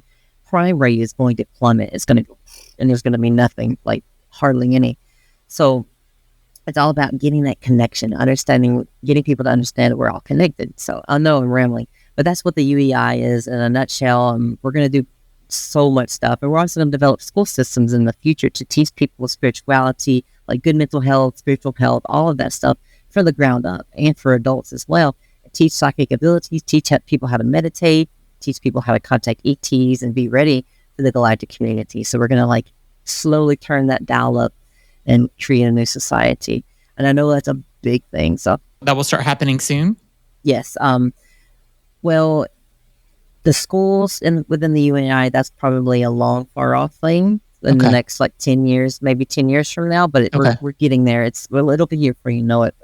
Crime rate is going to plummet. It's going to go, and there's going to be nothing, hardly any. So it's all about getting that connection, getting people to understand that we're all connected. So I know I'm rambling, but that's what the UEI is in a nutshell. We're going to do so much stuff, and we're also going to develop school systems in the future to teach people spirituality, like good mental health, spiritual health, all of that stuff from the ground up, and for adults as well. Teach psychic abilities, teach people how to meditate, teach people how to contact ETs, and be ready for the galactic community. So we're going to slowly turn that dial up and create a new society. And I know that's a big thing. So that will start happening soon. Yes. Well, the schools within the UNI, that's probably a long, far off thing in the next 10 years, maybe 10 years from now. But we're getting there. It'll be here before you know it.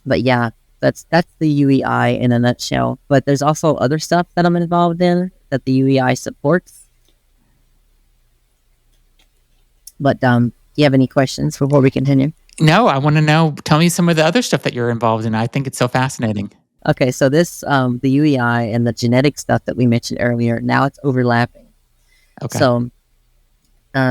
But yeah, that's the UEI in a nutshell. But there's also other stuff that I'm involved in that the UEI supports. But do you have any questions before we continue? No, I want to know. Tell me some of the other stuff that you're involved in. I think it's so fascinating. Okay, so this, the UEI and the genetic stuff that we mentioned earlier, now it's overlapping. Okay. So,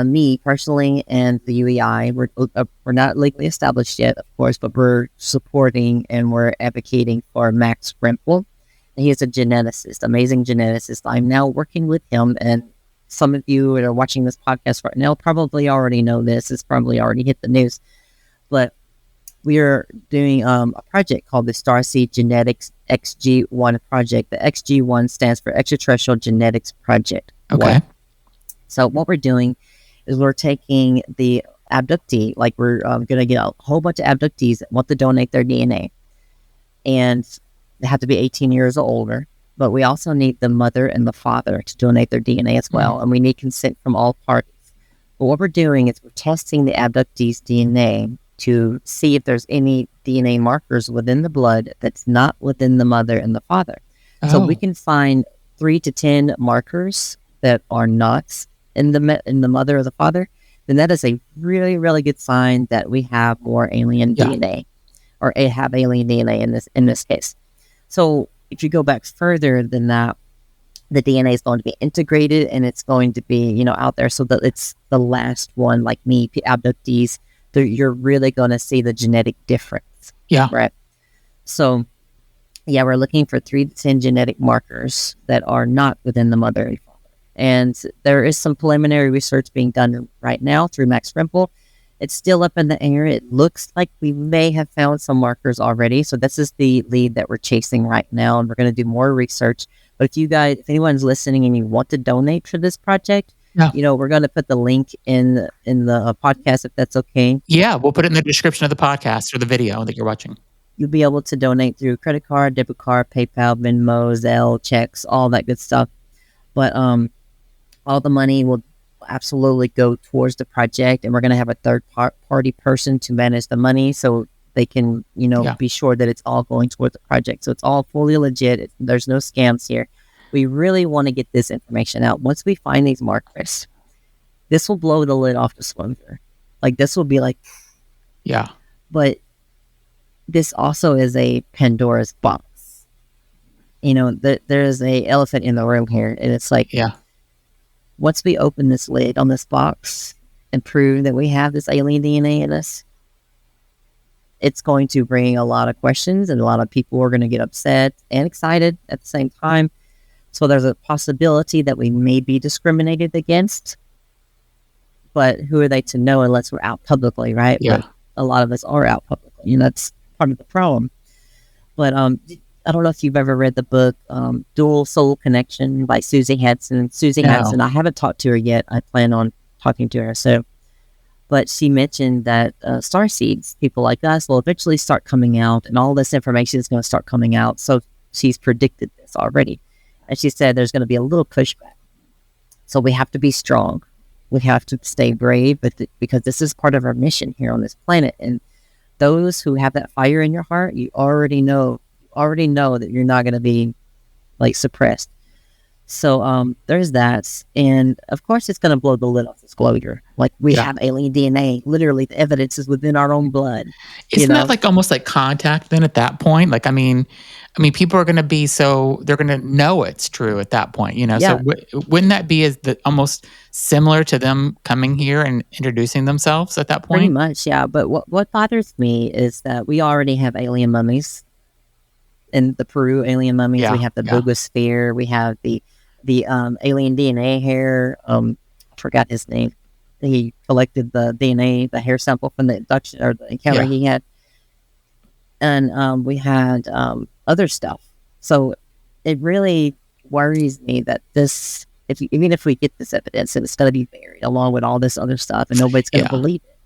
me personally and the UEI, we're not legally established yet, of course, but we're supporting and we're advocating for Max Rempel. He is a geneticist, amazing geneticist. I'm now working with him, and some of you that are watching this podcast right now probably already know this. It's probably already hit the news. But we are doing a project called the STAR-C Genetics XG1 Project. The XG1 stands for Extraterrestrial Genetics Project. Okay. 1. So what we're doing is we're taking the abductee, like we're going to get a whole bunch of abductees that want to donate their DNA. And they have to be 18 years or older. But we also need the mother and the father to donate their DNA as well. And we need consent from all parties. But what we're doing is we're testing the abductee's DNA to see if there's any DNA markers within the blood that's not within the mother and the father. So we can find 3 to 10 markers that are not in the mother or the father, then that is a really, really good sign that we have more alien DNA, or have alien DNA in this case. So if you go back further than that, the DNA is going to be integrated and it's going to be, out there, so that it's the last one, like me, abductees, you're really going to see the genetic difference. Yeah. Right. So, yeah, we're looking for 3 to 10 genetic markers that are not within the mother and father. And there is some preliminary research being done right now through Max Rempel. It's still up in the air. It looks like we may have found some markers already. So this is the lead that we're chasing right now. And we're going to do more research. But if anyone's listening and you want to donate for this project, we're going to put the link in the podcast, if that's okay. Yeah, we'll put it in the description of the podcast or the video that you're watching. You'll be able to donate through credit card, debit card, PayPal, Venmo, Zelle, checks, all that good stuff. But all the money will absolutely go towards the project, and we're going to have a third party person to manage the money, so they can, be sure that it's all going towards the project. So it's all fully legit. There's no scams here. We really want to get this information out. Once we find these markers, this will blow the lid off the swimmer. Like, this will be like, yeah. But this also is a Pandora's box. There's a elephant in the room here, and it's like, once we open this lid on this box and prove that we have this alien DNA in us, it's going to bring a lot of questions, and a lot of people are going to get upset and excited at the same time. So there's a possibility that we may be discriminated against, but who are they to know unless we're out publicly, right? Yeah. But a lot of us are out publicly, and that's part of the problem. But I don't know if you've ever read the book Dual Soul Connection by Susie Hansen. I haven't talked to her yet. I plan on talking to her. But she mentioned that starseeds, people like us, will eventually start coming out, and all this information is going to start coming out. So she's predicted this already. And she said there's going to be a little pushback. So we have to be strong. We have to stay brave, because this is part of our mission here on this planet. And those who have that fire in your heart, you already know that you're not going to be suppressed. So there's that. And of course, it's going to blow the lid off disclosure. We have alien DNA. Literally, the evidence is within our own blood. Isn't that almost like contact then at that point? I mean, people are going to be, so they're going to know it's true at that point, So wouldn't that be almost similar to them coming here and introducing themselves at that point? Pretty much, yeah. But what bothers me is that we already have alien mummies. In the Peru alien mummies, we have the Bogosphere, we have the alien DNA hair. I forgot his name. He collected the DNA, the hair sample from the abduction or the encounter he had. And we had other stuff. So it really worries me that this, even if we get this evidence, and it's going to be buried along with all this other stuff, and nobody's going to believe it.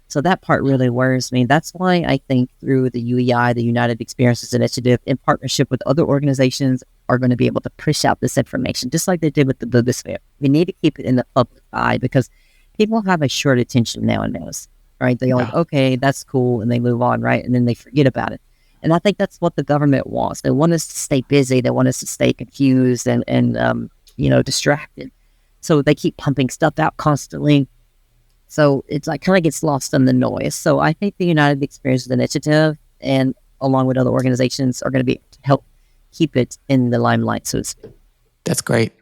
So that part really worries me. That's why I think through the UEI, the United Experiences Initiative, in partnership with other organizations, are going to be able to push out this information, just like they did with the Bogosphere. We need to keep it in the public eye, because people have a short attention nowadays, right? They're like, okay, that's cool, and they move on, right? And then they forget about it. And I think that's what the government wants. They want us to stay busy. They want us to stay confused and distracted. So they keep pumping stuff out constantly. So it's kind of gets lost in the noise. So I think the United Experiences Initiative, and along with other organizations, are going to be able to help keep it in the limelight, so to speak. That's great.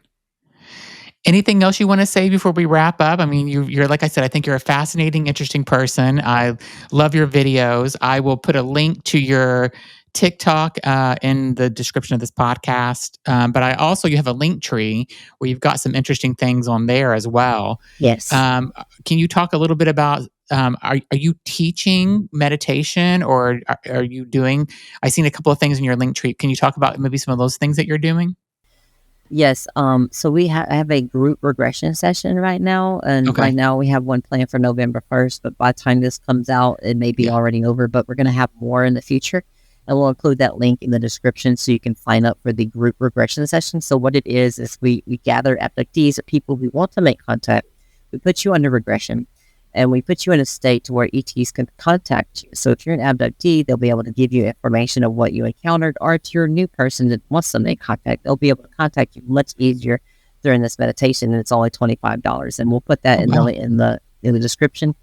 Anything else you want to say before we wrap up? I mean, you're like I said, I think you're a fascinating, interesting person. I love your videos. I will put a link to your TikTok in the description of this podcast. But you have a link tree where you've got some interesting things on there as well. Yes. Can you talk a little bit about are you teaching meditation, or are you doing? I've seen a couple of things in your link tree. Can you talk about maybe some of those things that you're doing? Yes. So I have a group regression session right now, and Okay. right now we have one planned for November 1st. But by the time this comes out, it may be Yeah. already over. But we're going to have more in the future, and we'll include that link in the description so you can sign up for the group regression session. So what it is we gather abductees or people who want to make contact. We put you under regression, and we put you in a state to where ETs can contact you. So if you're an abductee, they'll be able to give you information of what you encountered, or if you're a new person that wants to make contact, they'll be able to contact you much easier during this meditation, and it's only $25. And we'll put that Oh, wow. in the description.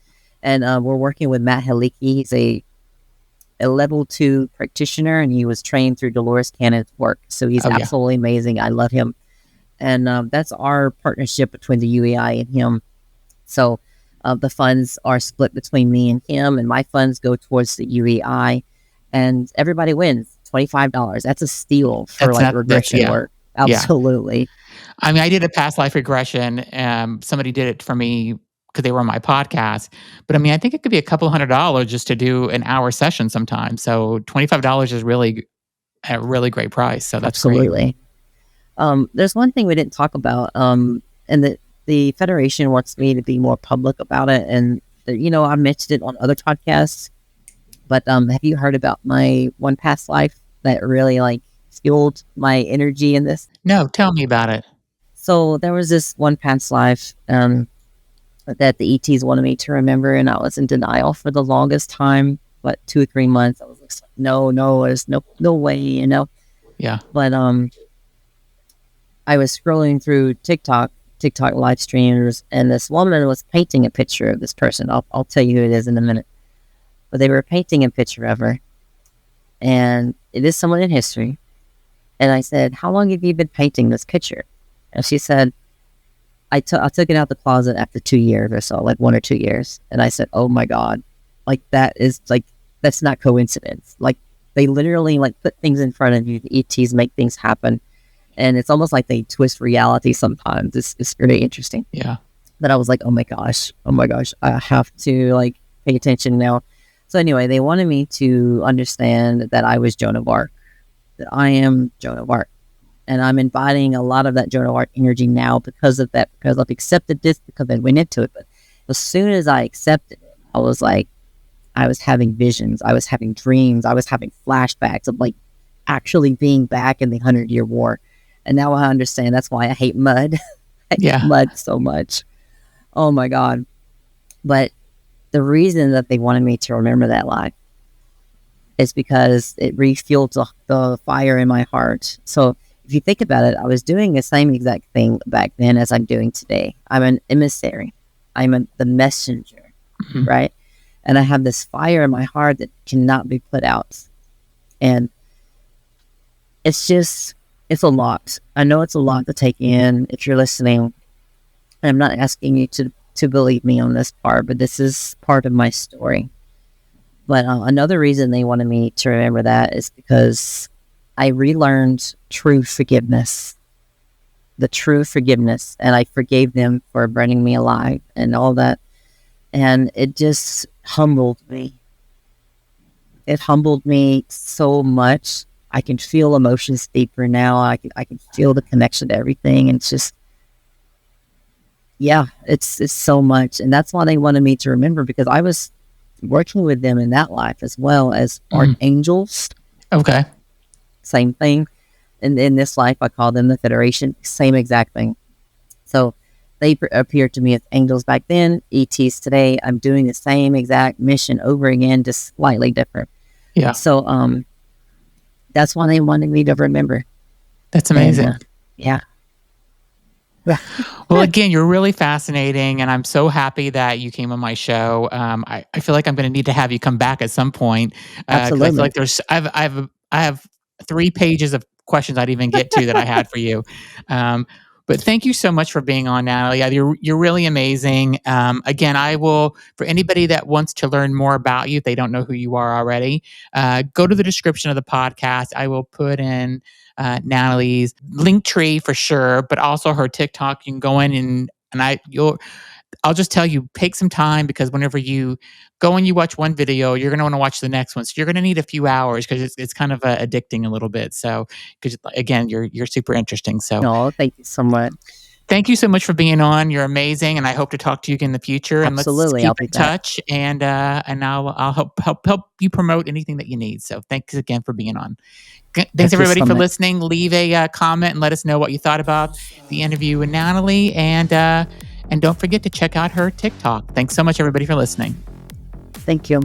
And we're working with Matt Haliki. He's a level 2 practitioner, and he was trained through Dolores Cannon's work. So he's Oh, yeah. absolutely amazing. I love him. And that's our partnership between the UEI and him. So the funds are split between me and him, and my funds go towards the UEI, and everybody wins $25. That's a steal for regression Yeah. work. Yeah. Absolutely. I mean, I did a past life regression. Somebody did it for me because they were on my podcast. But I mean, I think it could be a couple $100 just to do an hour session sometimes. So $25 is really a really great price. So that's great. Absolutely. There's one thing we didn't talk about, and the Federation wants me to be more public about it. And, I mentioned it on other podcasts, but have you heard about my one past life that really fueled my energy in this? No, tell me about it. So there was this one past life that the ETs wanted me to remember, and I was in denial for the longest time, but 2 or 3 months. I was like, no, there's no way, Yeah. But I was scrolling through TikTok live streamers, and this woman was painting a picture of this person. I'll tell you who it is in a minute. But they were painting a picture of her, and it is someone in history. And I said, "How long have you been painting this picture?" And she said, I took it out the closet after 2 years or so, like 1 or 2 years. And I said, "Oh my God, that's not coincidence. Like, they literally put things in front of you. The ETs make things happen. And it's almost like they twist reality sometimes. It's really interesting." Yeah. But I was like, oh my gosh, I have to pay attention now. So anyway, they wanted me to understand that I was Joan of Arc, that I am Joan of Arc. And I'm embodying a lot of that Joan of Arc energy now because of that, because I've accepted this, because I went into it. But as soon as I accepted it, I was having visions, I was having dreams, I was having flashbacks of actually being back in the 100-Year War. And now I understand that's why I hate mud. I hate mud so much. Oh my God. But the reason that they wanted me to remember that life is because it refueled the fire in my heart. So if you think about it, I was doing the same exact thing back then as I'm doing today. I'm an emissary. The messenger, right? And I have this fire in my heart that cannot be put out. And it's a lot. I know it's a lot to take in if you're listening. And I'm not asking you to believe me on this part, but this is part of my story. But another reason they wanted me to remember that is because I relearned true forgiveness. The true forgiveness. And I forgave them for burning me alive and all that. And it just humbled me. It humbled me so much. I can feel emotions deeper now. I can feel the connection to everything. And it's just, yeah, it's so much. And that's why they wanted me to remember, because I was working with them in that life as well as archangels. Okay. Same thing. And in this life, I call them the Federation. Same exact thing. So they appeared to me as angels back then, ETs today. I'm doing the same exact mission over again, just slightly different. Yeah. So that's why they wanted me to remember. That's amazing. And, yeah. Well, again, you're really fascinating, and I'm so happy that you came on my show. I feel like I'm going to need to have you come back at some point. 'Cause Absolutely. I feel like I have 3 pages of questions I'd even get to that I had for you. But thank you so much for being on, Natalie. You're really amazing. Again, I will, for anybody that wants to learn more about you, if they don't know who you are already, go to the description of the podcast. I will put in Natalie's link tree for sure, but also her TikTok. You can go in and I'll just tell you, take some time, because whenever you go and you watch one video, you're going to want to watch the next one. So you're going to need a few hours, because it's kind of addicting a little bit. So, because again, you're super interesting. So No, thank you so much. thank you so much for being on. You're amazing, and I hope to talk to you again in the future. And let's Absolutely, keep I'll be in back. touch. And I'll help you promote anything that you need. So thanks again for being on. Thanks Thank you everybody so for much. listening. Leave a comment and let us know what you thought about the interview with Nadalee. And don't forget to check out her TikTok. Thanks so much, everybody, for listening. Thank you.